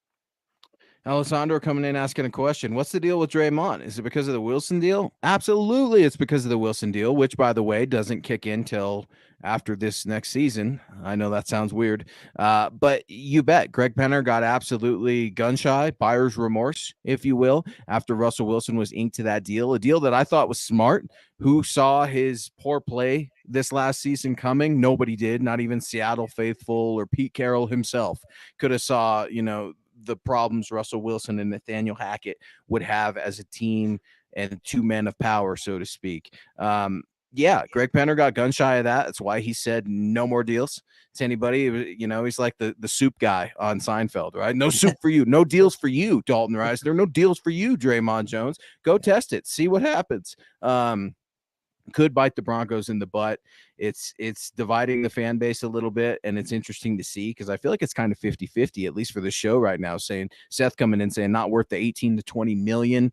Alessandro coming in asking a question. What's the deal with Draymond? Is it because of the Wilson deal? Absolutely, it's because of the Wilson deal, which, by the way, doesn't kick in till after this next season. I know that sounds weird, but you bet Greg Penner got absolutely gun shy, buyer's remorse, if you will, after Russell Wilson was inked to that deal, a deal that I thought was smart. Who saw his poor play this last season coming? Nobody did, not even Seattle faithful or Pete Carroll himself could have saw, the problems Russell Wilson and Nathaniel Hackett would have as a team and two men of power, so to speak. Yeah, Greg Penner got gun shy of that. That's why he said no more deals to anybody. He's like the soup guy on Seinfeld, right? No soup for you. No deals for you, Dalton Rice. There are no deals for you, Draymond Jones. Go test it. See what happens. Could bite the Broncos in the butt. It's dividing the fan base a little bit, and it's interesting to see because I feel like it's kind of 50-50, at least for the show right now, saying Seth coming in saying not worth the 18 to 20 million.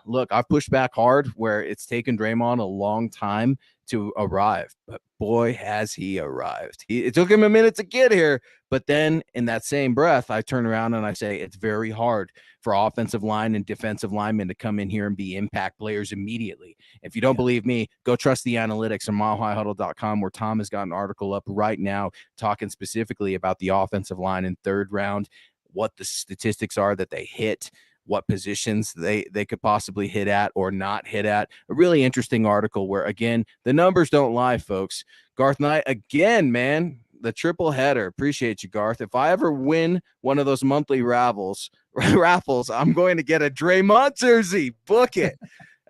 Look, I've pushed back hard where it's taken Draymond a long time to arrive, but boy, has he arrived. It took him a minute to get here, but then in that same breath, I turn around and I say it's very hard for offensive line and defensive linemen to come in here and be impact players immediately. If you don't believe me, go trust the analytics on milehighhuddle.com, where Tom has got an article up right now talking specifically about the offensive line in third round, what the statistics are that they hit, what positions they could possibly hit at or not hit at. A really interesting article where, again, the numbers don't lie, folks. Garth Knight, again, man, the triple header. Appreciate you, Garth. If I ever win one of those monthly raffles, I'm going to get a Draymond jersey. Book it.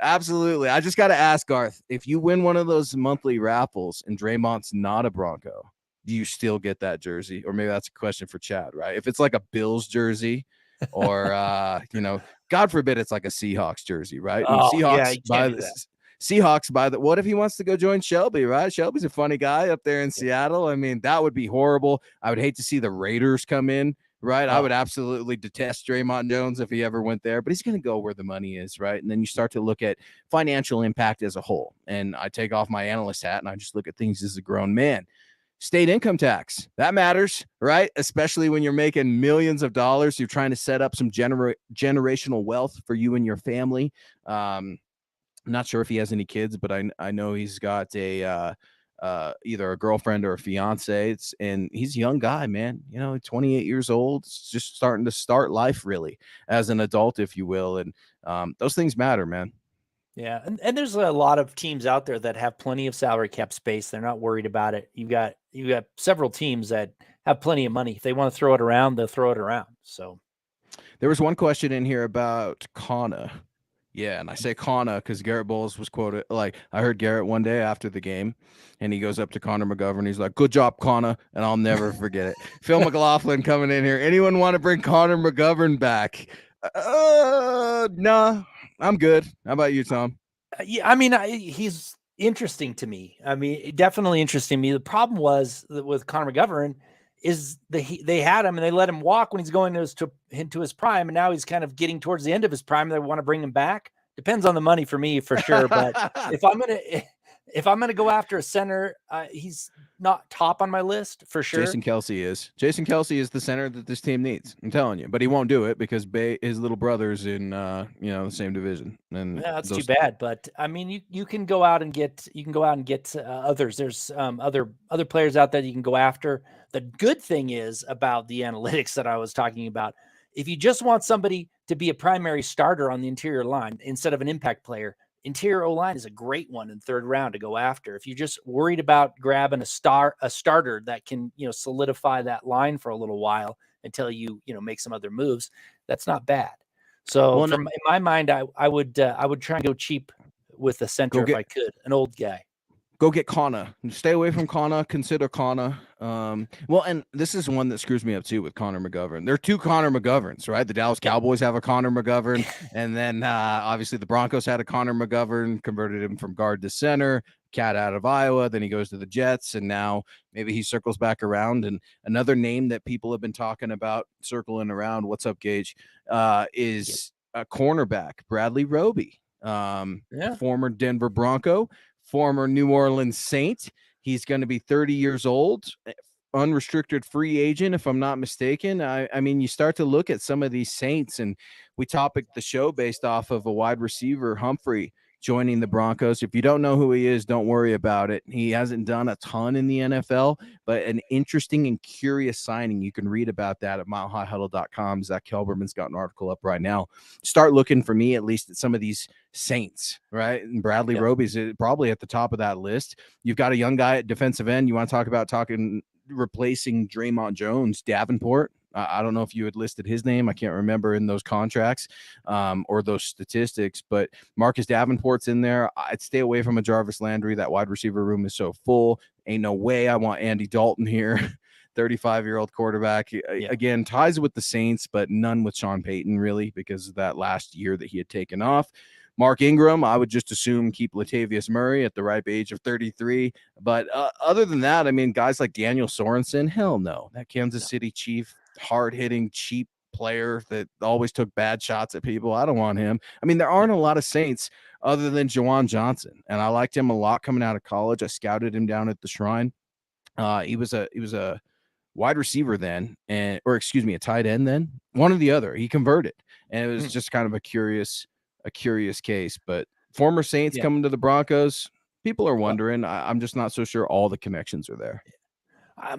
Absolutely. I just got to ask, Garth, if you win one of those monthly raffles and Draymond's not a Bronco, do you still get that jersey? Or maybe that's a question for Chad, right? If it's like a Bills jersey or, God forbid it's like a Seahawks jersey, right? And Oh, yeah, Seahawks you by can't do the that. Seahawks by the, what if he wants to go join Shelby, right? Shelby's a funny guy up there in Seattle. I mean, that would be horrible. I would hate to see the Raiders come in, right? I would absolutely detest Draymond Jones if he ever went there, but he's going to go where the money is, right? And then you start to look at financial impact as a whole. And I take off my analyst hat and I just look at things as a grown man. State income tax, that matters, right? Especially when you're making millions of dollars. You're trying to set up some generational wealth for you and your family. I'm not sure if he has any kids, but I know he's got a either a girlfriend or a fiance. And he's a young guy, man. 28 years old, just starting to start life really as an adult, if you will. And those things matter, man. Yeah, and there's a lot of teams out there that have plenty of salary cap space. They're not worried about it. You got several teams that have plenty of money. If they want to throw it around, they'll throw it around. So there was one question in here about Kana. Yeah, and I say Kana because Garrett Bowles was quoted. Like, I heard Garrett one day after the game, and he goes up to Connor McGovern. He's like, "Good job, Kana," and I'll never forget it. Phil McLaughlin coming in here. Anyone want to bring Connor McGovern back? Nah, I'm good. How about you, Tom? yeah, I mean, he's interesting to me. I mean, definitely interesting to me. The problem was that with Connor McGovern is they had him and they let him walk when he's going into his prime, and now he's kind of getting towards the end of his prime. They want to bring him back. Depends on the money for me, for sure. But if I'm gonna go after a center, he's not top on my list for sure. Jason Kelsey is. Jason Kelsey is the center that this team needs. I'm telling you, but he won't do it because his little brother's in the same division. And yeah, that's too bad. But I mean, you can go out and get others. There's other players out there you can go after. The good thing is about the analytics that I was talking about. If you just want somebody to be a primary starter on the interior line instead of an impact player, interior O-line is a great one in third round to go after. If you're just worried about grabbing a starter that can, solidify that line for a little while until you make some other moves, that's not bad. So Well, from in my mind, I would try and go cheap with the center if I could, an old guy. go get Kana. Stay away from Kana. Consider Kana. Well, and this is one that screws me up too with Connor McGovern. There are two Connor McGoverns, right? The Dallas Cowboys have a Connor McGovern, and then obviously the Broncos had a Connor McGovern, converted him from guard to center. Cat out of Iowa, then he goes to the Jets, and now maybe he circles back around. And another name that people have been talking about circling around, what's up, Gage, is a cornerback, Bradley Roby, former Denver Bronco, former New Orleans Saint. He's going to be 30 years old, unrestricted free agent, if I'm not mistaken. I mean, you start to look at some of these Saints, and we topic the show based off of a wide receiver, Humphrey, joining the Broncos. If you don't know who he is, don't worry about it. He hasn't done a ton in the NFL, but an interesting and curious signing. You can read about that at milehighhuddle.com. Zach Kelberman's got an article up right now. Start looking for me, at least, at some of these Saints, right? And Bradley Roby's probably at the top of that list. You've got a young guy at defensive end. You want to talk about replacing Draymond Jones, Davenport. I don't know if you had listed his name. I can't remember in those contracts or those statistics, but Marcus Davenport's in there. I'd stay away from a Jarvis Landry. That wide receiver room is so full. Ain't no way I want Andy Dalton here. 35-year-old quarterback. Again, ties with the Saints, but none with Sean Payton, really, because of that last year that he had taken off. Mark Ingram, I would just assume keep Latavius Murray at the ripe age of 33. But other than that, I mean, guys like Daniel Sorensen, hell no. That Kansas City Chief, hard-hitting, cheap player that always took bad shots at people. I don't want him. I mean, there aren't a lot of Saints other than Jawan Johnson, and I liked him a lot coming out of college. I scouted him down at the Shrine. He was a wide receiver then, or excuse me, a tight end then. One or the other. He converted, and it was just kind of a curious case. But former Saints coming to the Broncos, people are wondering. I'm just not so sure all the connections are there.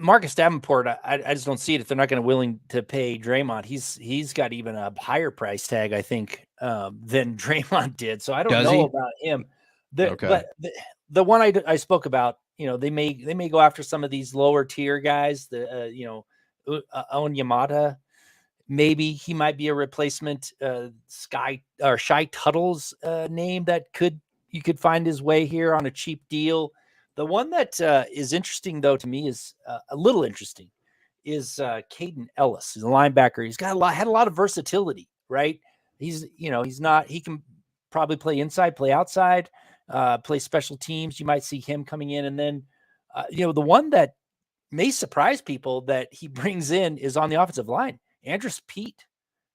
Marcus Davenport, I just don't see it if they're not going to willing to pay Draymond. He's got even a higher price tag, I think, than Draymond did. So I don't know about him. But the one I spoke about, they may go after some of these lower tier guys. Onyemata, maybe he might be a replacement. Shai Tuttle's name that you could find his way here on a cheap deal. The one that is interesting, though, to me is a little interesting is Caden Ellis. He's a linebacker. He's had a lot of versatility, right? He can probably play inside, play outside, play special teams. You might see him coming in. And then, the one that may surprise people that he brings in is on the offensive line, Andrus Peat.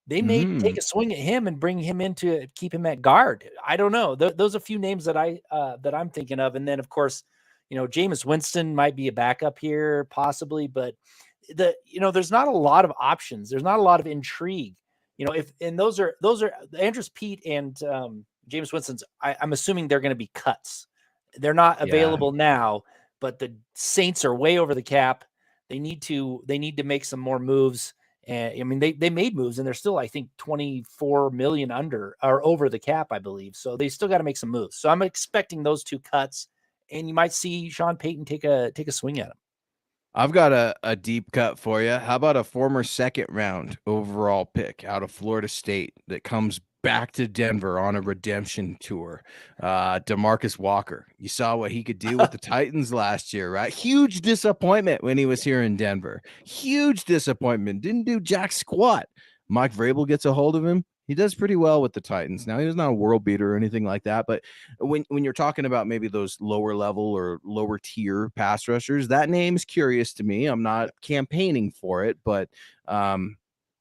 They may take a swing at him and bring him in to keep him at guard. I don't know. Those are a few names that I'm thinking of. And then, of course, Jameis Winston might be a backup here, possibly, but there's not a lot of options. There's not a lot of intrigue, those are Andrus Peat and Jameis Winston's. I'm assuming they're going to be cuts. They're not available now, but the Saints are way over the cap. They need to make some more moves. And I mean, they made moves and they're still, I think, 24 million under or over the cap, I believe. So they still got to make some moves. So I'm expecting those two cuts. And you might see Sean Payton take a swing at him. I've got a deep cut for you. How about a former second round overall pick out of Florida State that comes back to Denver on a redemption tour? DeMarcus Walker. You saw what he could do with the Titans last year, right? Huge disappointment when he was here in Denver. Huge disappointment. Didn't do jack squat. Mike Vrabel gets a hold of him. He does pretty well with the Titans. Now, he was not a world beater or anything like that, but when you're talking about maybe those lower level or lower tier pass rushers, that name is curious to me. I'm not campaigning for it, but I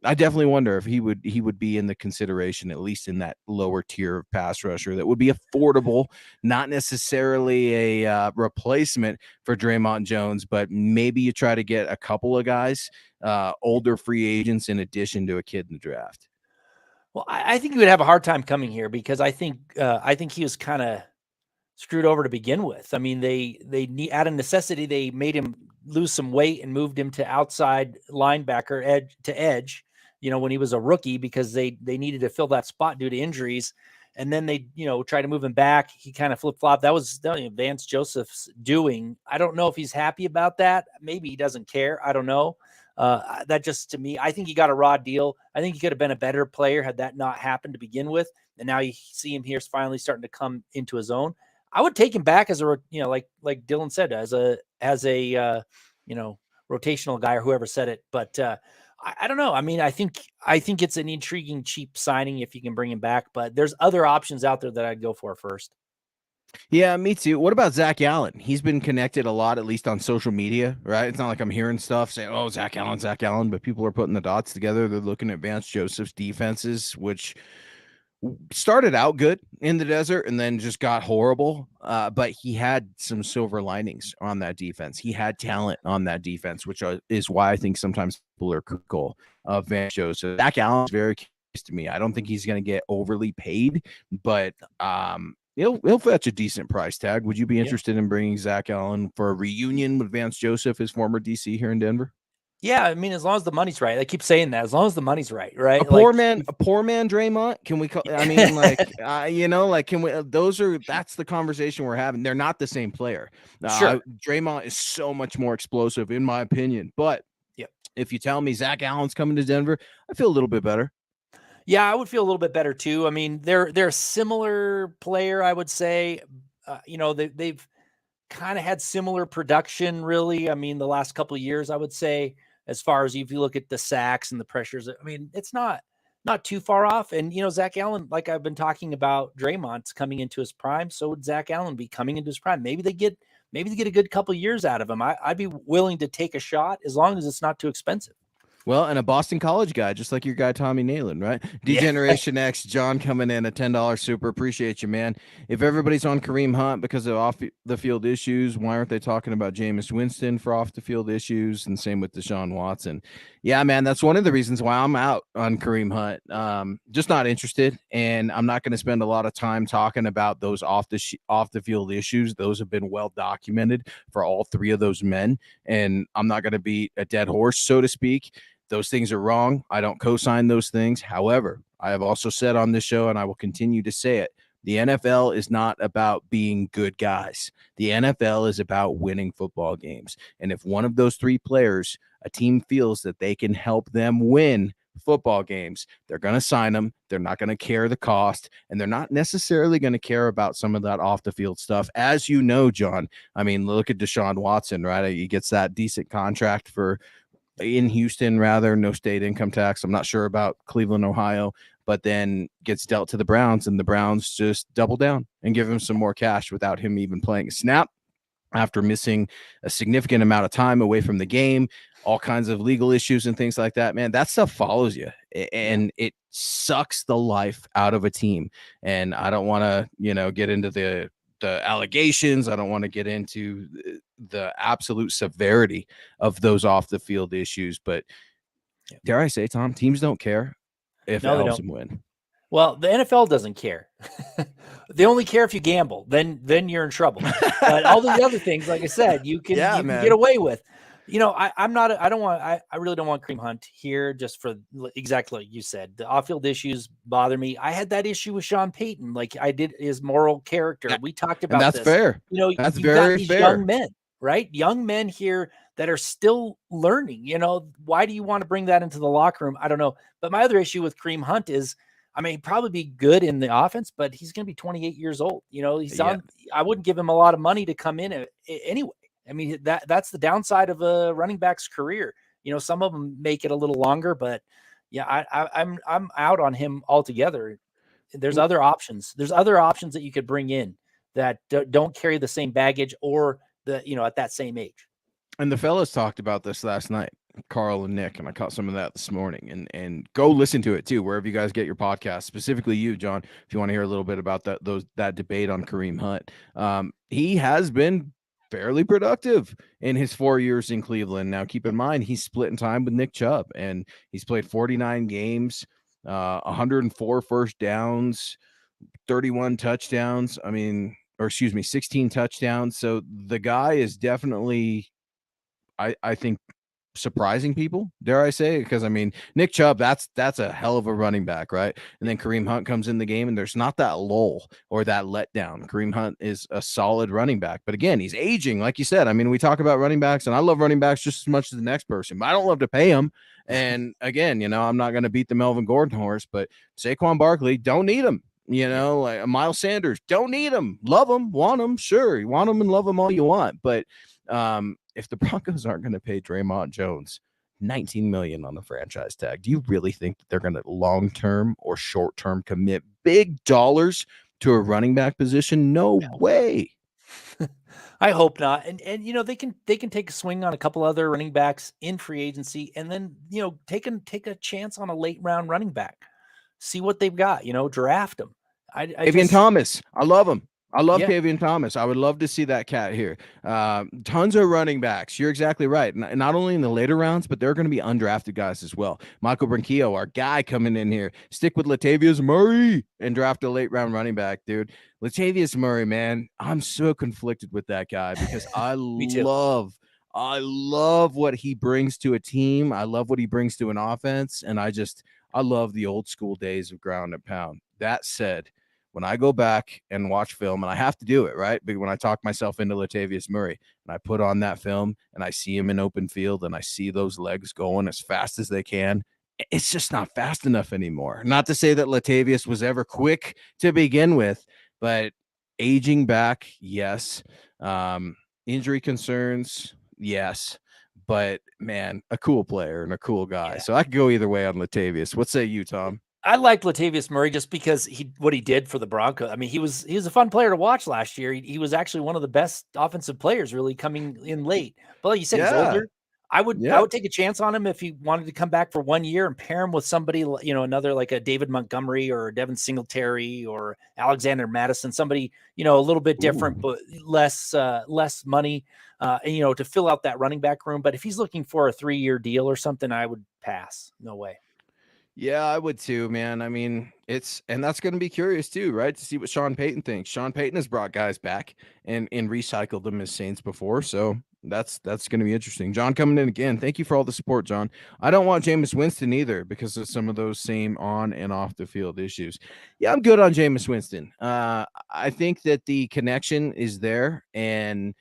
definitely wonder if he would be in the consideration, at least in that lower tier of pass rusher that would be affordable, not necessarily a replacement for Draymond Jones, but maybe you try to get a couple of guys, older free agents in addition to a kid in the draft. Well, I think he would have a hard time coming here because I think he was kind of screwed over to begin with. I mean, out of necessity, they made him lose some weight and moved him to outside linebacker, edge to edge, when he was a rookie because they needed to fill that spot due to injuries. And then they, try to move him back. He kind of flip-flopped. That was Vance Joseph's doing. I don't know if he's happy about that. Maybe he doesn't care. I don't know. That just, to me, I think he got a raw deal. I think he could have been a better player had that not happened to begin with. And now you see him here finally starting to come into his own. I would take him back as a, like Dylan said, as a rotational guy, or whoever said it. But I don't know. I mean, I think it's an intriguing, cheap signing if you can bring him back. But there's other options out there that I'd go for first. Yeah, me too. What about Zach Allen? He's been connected a lot, at least on social media, right? It's not like I'm hearing stuff saying, "Oh, Zach Allen," but people are putting the dots together. They're looking at Vance Joseph's defenses, which started out good in the desert and then just got horrible. But he had some silver linings on that defense. He had talent on that defense, which is why I think sometimes people are critical of Vance Joseph. Zach Allen's very curious to me. I don't think he's going to get overly paid, but he'll fetch a decent price tag. Would you be interested in bringing Zach Allen for a reunion with Vance Joseph, his former DC here in Denver? Yeah, I mean, as long as the money's right. I keep saying that. As long as the money's right, right? A poor man, Draymond. Can we call? I mean, can we? That's the conversation we're having. They're not the same player. Sure. Draymond is so much more explosive, in my opinion. But if you tell me Zach Allen's coming to Denver, I feel a little bit better. Yeah, I would feel a little bit better too. I mean, they're a similar player, I would say. They've kind of had similar production, really. I mean, the last couple of years, I would say, as far as if you look at the sacks and the pressures, I mean, it's not too far off. And Zach Allen, like I've been talking about, Draymond's coming into his prime. So would Zach Allen be coming into his prime? Maybe they get a good couple of years out of him. I'd be willing to take a shot as long as it's not too expensive. Well, and a Boston College guy, just like your guy Tommy Nalen, right? Degeneration X, John coming in, a $10 super. Appreciate you, man. If everybody's on Kareem Hunt because of off the field issues, why aren't they talking about Jameis Winston for off the field issues? And same with Deshaun Watson. Yeah, man, that's one of the reasons why I'm out on Kareem Hunt. Just not interested, and I'm not going to spend a lot of time talking about those off the field issues. Those have been well documented for all three of those men, and I'm not going to beat a dead horse, so to speak. Those things are wrong. I don't co-sign those things. However, I have also said on this show, and I will continue to say it, the NFL is not about being good guys. The NFL is about winning football games. And if one of those three players, a team feels that they can help them win football games, they're going to sign them. They're not going to care the cost, and they're not necessarily going to care about some of that off the field stuff. As you know, John, I mean, look at Deshaun Watson, right? He gets that decent contract in Houston, rather, no state income tax. I'm not sure about Cleveland, Ohio, but then gets dealt to the Browns, and the Browns just double down and give him some more cash without him even playing a snap after missing a significant amount of time away from the game, all kinds of legal issues and things like that. Man, that stuff follows you, and it sucks the life out of a team. And I don't want to, get into the allegations. I don't want to get into the absolute severity of those off the field issues, but dare I say, Tom, teams don't care if it helps them win. Well, the NFL doesn't care. They only care if you gamble. Then you're in trouble. But all the other things, like I said, you can get away with. I really don't want Kareem Hunt here, just for exactly like you said. The off-field issues bother me. I had that issue with Sean Payton, like I did his moral character. We talked about that's this. Fair. That's very fair. Young men, right? Young men here that are still learning. Why do you want to bring that into the locker room? I don't know. But my other issue with Kareem Hunt is, I mean, he'd probably be good in the offense, but he's going to be 28 years old. I wouldn't give him a lot of money to come in anyway. I mean, that's the downside of a running back's career. Some of them make it a little longer, but yeah, I'm out on him altogether. There's other options. There's other options that you could bring in that don't carry the same baggage or at that same age. And the fellas talked about this last night, Carl and Nick, and I caught some of that this morning. And go listen to it too, wherever you guys get your podcast. Specifically, you, John, if you want to hear a little bit about that debate on Kareem Hunt. He has been fairly productive in his 4 years in Cleveland. Now, keep in mind, he's splitting time with Nick Chubb, and he's played 49 games, 104 first downs, 31 touchdowns. 16 touchdowns. So the guy is definitely, I think, surprising people, dare I say, because I mean, Nick Chubb, that's a hell of a running back, right? And then Kareem Hunt comes in the game, and there's not that lull or that letdown. Kareem Hunt is a solid running back, but again, he's aging, like you said. I mean, we talk about running backs, and I love running backs just as much as the next person, but I don't love to pay them. And again, I'm not going to beat the Melvin Gordon horse, but Saquon Barkley, don't need him. Like Miles Sanders, don't need him. Love him, want him, sure. You want him and love him all you want, but if the Broncos aren't going to pay Draymond Jones $19 million on the franchise tag, do you really think that they're going to long-term or short-term commit big dollars to a running back position? No way. I hope not. And they can take a swing on a couple other running backs in free agency, and then take a chance on a late round running back. See what they've got. Draft them. Tavian Thomas, I love him. I love Tavian Thomas. I would love to see that cat here. Tons of running backs. You're exactly right. Not only in the later rounds, but there are going to be undrafted guys as well. Michael Brinquillo, our guy coming in here. Stick with Latavius Murray and draft a late round running back, dude. Latavius Murray, man, I'm so conflicted with that guy because I love what he brings to a team. I love what he brings to an offense. And I love the old school days of ground and pound. That said, when I go back and watch film, and I have to do it, right? But when I talk myself into Latavius Murray and I put on that film and I see him in open field and I see those legs going as fast as they can, it's just not fast enough anymore. Not to say that Latavius was ever quick to begin with, but aging back, yes. Injury concerns, yes. But, man, a cool player and a cool guy. Yeah. So I could go either way on Latavius. What say you, Tom? I like Latavius Murray just because what he did for the Broncos. I mean, he was a fun player to watch last year. He was actually one of the best offensive players really coming in late. But like you said, he's older. I would take a chance on him if he wanted to come back for 1 year and pair him with somebody, another like a David Montgomery or Devin Singletary or Alexander Madison, somebody, a little bit different, but less money, to fill out that running back room. But if he's looking for a 3-year deal or something, I would pass. No way. Yeah, I would too, man. I mean, and that's going to be curious too, right? To see what Sean Payton thinks. Sean Payton has brought guys back and recycled them as Saints before. So that's going to be interesting. John coming in again. Thank you for all the support, John. I don't want Jameis Winston either because of some of those same on and off the field issues. Yeah, I'm good on Jameis Winston. I think that the connection is there and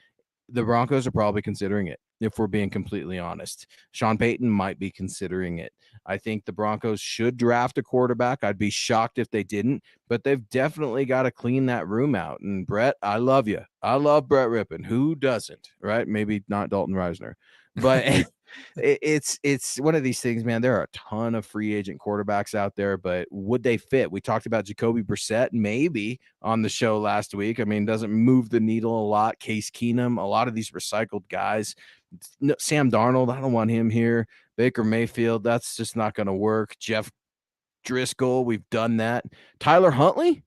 the Broncos are probably considering it. If we're being completely honest, Sean Payton might be considering it. I think the Broncos should draft a quarterback. I'd be shocked if they didn't, but they've definitely got to clean that room out. And Brett, I love you. I love Brett Rippon. Who doesn't, right? Maybe not Dalton Reisner, but it's one of these things, man. There are a ton of free agent quarterbacks out there, but would they fit? We talked about Jacoby Brissett maybe on the show last week. I mean, doesn't move the needle a lot. Case Keenum, a lot of these recycled guys. Sam Darnold, I don't want him here. Baker Mayfield, that's just not going to work. Jeff Driscoll, we've done that. Tyler Huntley,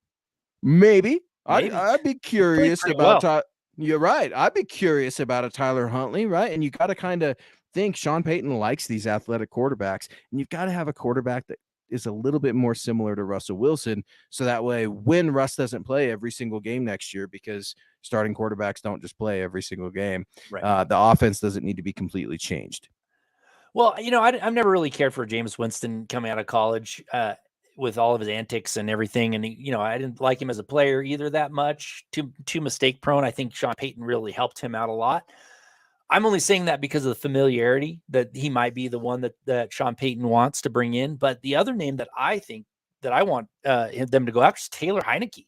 maybe. I'd be curious about You're right. I'd be curious about a Tyler Huntley, right? And you got to kind of think Sean Payton likes these athletic quarterbacks, and you've got to have a quarterback that is a little bit more similar to Russell Wilson. So that way, when Russ doesn't play every single game next year, because starting quarterbacks don't just play every single game, right. The offense doesn't need to be completely changed. Well, I've never really cared for Jameis Winston coming out of college with all of his antics and everything. And, I didn't like him as a player either that much. Too mistake prone. I think Sean Payton really helped him out a lot. I'm only saying that because of the familiarity that he might be the one that Sean Payton wants to bring in. But the other name that I think that I want them to go after is Taylor Heineke.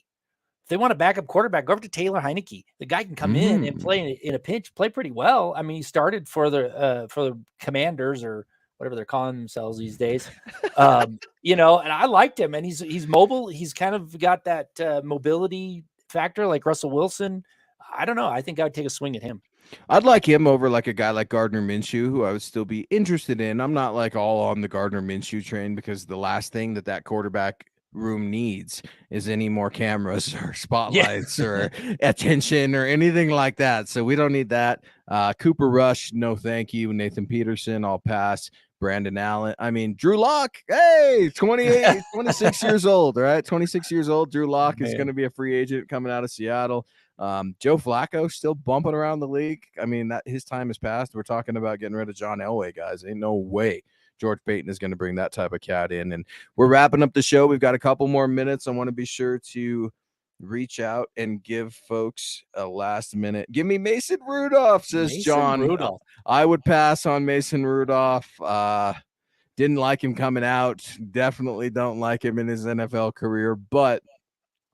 If they want a backup quarterback, go over to Taylor Heineke. The guy can come in and play in a pinch, play pretty well. I mean, he started for the Commanders or whatever they're calling themselves these days. And I liked him, and he's mobile. He's kind of got that mobility factor like Russell Wilson. I don't know. I think I would take a swing at him. I'd like him over like a guy like Gardner Minshew, who I would still be interested in. I'm not like all on the Gardner Minshew train because the last thing that quarterback room needs is any more cameras or spotlights or attention or anything like that. So we don't need that. Cooper Rush, no thank you. Nathan Peterson, I'll pass. Brandon Allen. I mean, Drew Lock. Hey, 26 years old, right? 26 years old. Drew Lock is going to be a free agent coming out of Seattle. Joe Flacco still bumping around the league. I mean, that his time has passed. We're talking about getting rid of John Elway, guys. Ain't no way George Payton is going to bring that type of cat in. And we're wrapping up the show. We've got a couple more minutes. I want to be sure to reach out and give folks a last minute. Give me Mason Rudolph, says Mason John. Rudolph. I would pass on Mason Rudolph. Didn't like him coming out. Definitely don't like him in his NFL career. But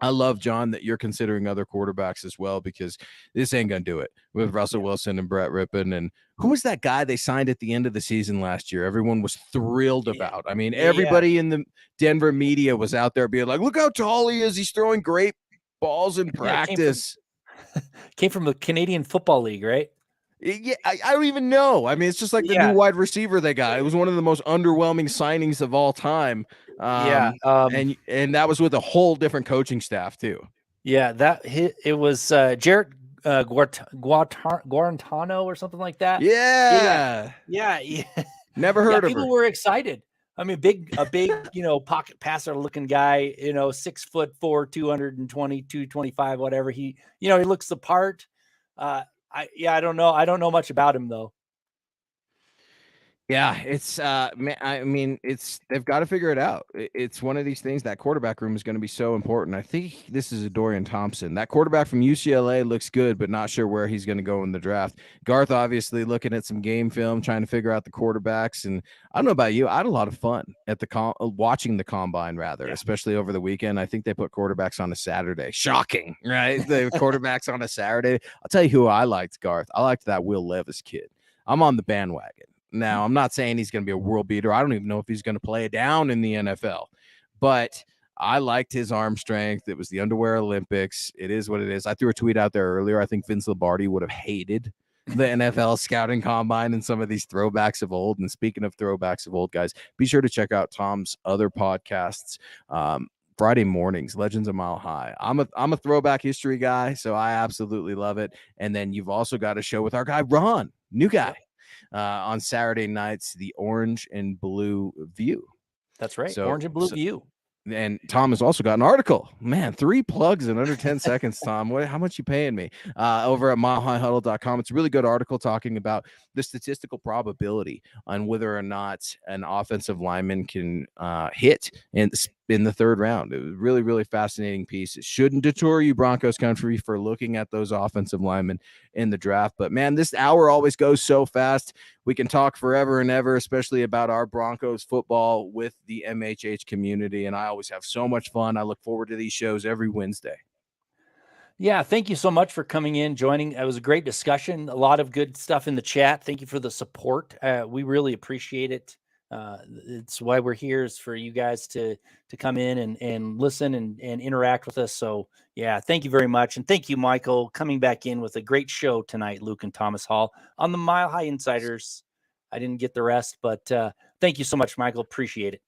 I love, John, that you're considering other quarterbacks as well, because this ain't going to do it with Russell Wilson and Brett Rippon. And who was that guy they signed at the end of the season last year? Everyone was thrilled about. I mean, everybody in the Denver media was out there being like, look how tall he is. He's throwing great balls in practice. Came from the Canadian Football League, right? Yeah, I don't even know. I mean, it's just like the new wide receiver they got. It was one of the most underwhelming signings of all time. And that was with a whole different coaching staff too. Yeah, it was Jarrett Guarantano or something like that. Yeah. Never heard of people her. were excited. I mean, a big, pocket passer looking guy, 6'4", 220, 225, whatever. He looks the part. I don't know. I don't know much about him though. Yeah, it's I mean, they've got to figure it out. It's one of these things. That quarterback room is going to be so important. I think this is a Dorian Thompson. That quarterback from UCLA looks good, but not sure where he's going to go in the draft. Garth obviously looking at some game film, trying to figure out the quarterbacks. And I don't know about you, I had a lot of fun at the watching the combine, especially over the weekend. I think they put quarterbacks on a Saturday. Shocking, right? The quarterbacks on a Saturday. I'll tell you who I liked, Garth. I liked that Will Levis kid. I'm on the bandwagon. Now, I'm not saying he's going to be a world beater. I don't even know if he's going to play it down in the NFL, but I liked his arm strength. It was the underwear Olympics. It is what it is. I threw a tweet out there earlier. I think Vince Lombardi would have hated the NFL scouting combine and some of these throwbacks of old. And speaking of throwbacks of old, guys, be sure to check out Tom's other podcasts. Friday mornings, Legends of Mile High. I'm a throwback history guy, so I absolutely love it. And then you've also got a show with our guy, Ron, new guy. On Saturday nights, the Orange and Blue View. That's right. So, Orange and Blue View. And Tom has also got an article. Man, 3 plugs in under 10 seconds, Tom. How much you paying me? Over at milehighhuddle.com. It's a really good article talking about the statistical probability on whether or not an offensive lineman can hit in the third round. It was really, really fascinating piece. It shouldn't deter you, Broncos country, for looking at those offensive linemen in the draft. But man, this hour always goes so fast. We can talk forever and ever, especially about our Broncos football with the MHH community. And I always have so much fun. I look forward to these shows every Wednesday. Yeah, thank you so much for coming in, joining. It was a great discussion. A lot of good stuff in the chat. Thank you for the support. We really appreciate it. It's why we're here, is for you guys to come in and listen and interact with us. So yeah, thank you very much. And thank you, Michael, coming back in with a great show tonight, Luke and Thomas Hall on the Mile High Insiders. I didn't get the rest, but thank you so much, Michael. Appreciate it.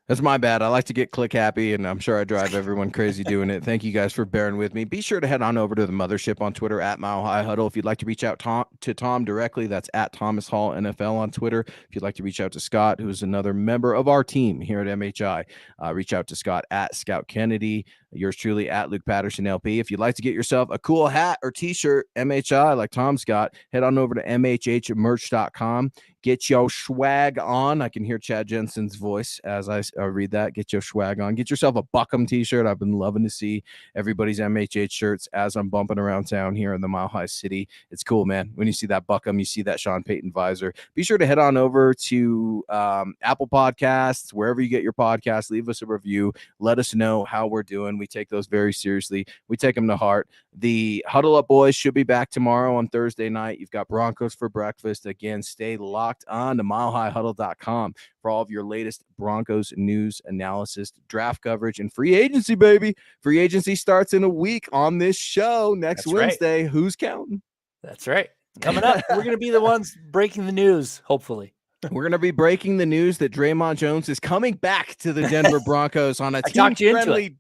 That's my bad. I like to get click happy, and I'm sure I drive everyone crazy doing it. Thank you guys for bearing with me. Be sure to head on over to the mothership on Twitter at Mile High Huddle. If you'd like to reach out to Tom directly, that's at Thomas Hall NFL on Twitter. If you'd like to reach out to Scott, who's another member of our team here at MHI, reach out to Scott at Scout Kennedy. Yours truly at Luke Patterson LP. If you'd like to get yourself a cool hat or t-shirt, MHI, like Tom's got, head on over to mhhmerch.com. Get your swag on. I can hear Chad Jensen's voice as I read that. Get your swag on. Get yourself a Buckham t-shirt. I've been loving to see everybody's MHH shirts as I'm bumping around town here in the Mile High City. It's cool, man. When you see that Buckham, you see that Sean Payton visor. Be sure to head on over to Apple Podcasts, wherever you get your podcasts. Leave us a review. Let us know how we're doing. We take those very seriously. We take them to heart. The Huddle Up Boys should be back tomorrow on Thursday night. You've got Broncos for breakfast. Again, stay locked on to milehighhuddle.com for all of your latest Broncos news, analysis, draft coverage, and free agency, baby. Free agency starts in a week on this show next Wednesday. Right. Who's counting? That's right. Coming up, we're going to be the ones breaking the news, hopefully. We're going to be breaking the news that Draymond Jones is coming back to the Denver Broncos on a team-friendly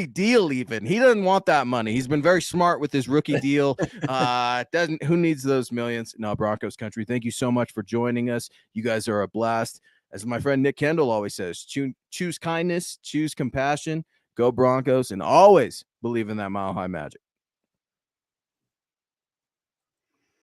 deal even. He doesn't want that money. He's been very smart with his rookie deal. Who needs those millions? No, Broncos country, thank you so much for joining us. You guys are a blast. As my friend Nick Kendall always says, choose kindness, choose compassion, go Broncos, and always believe in that Mile High magic.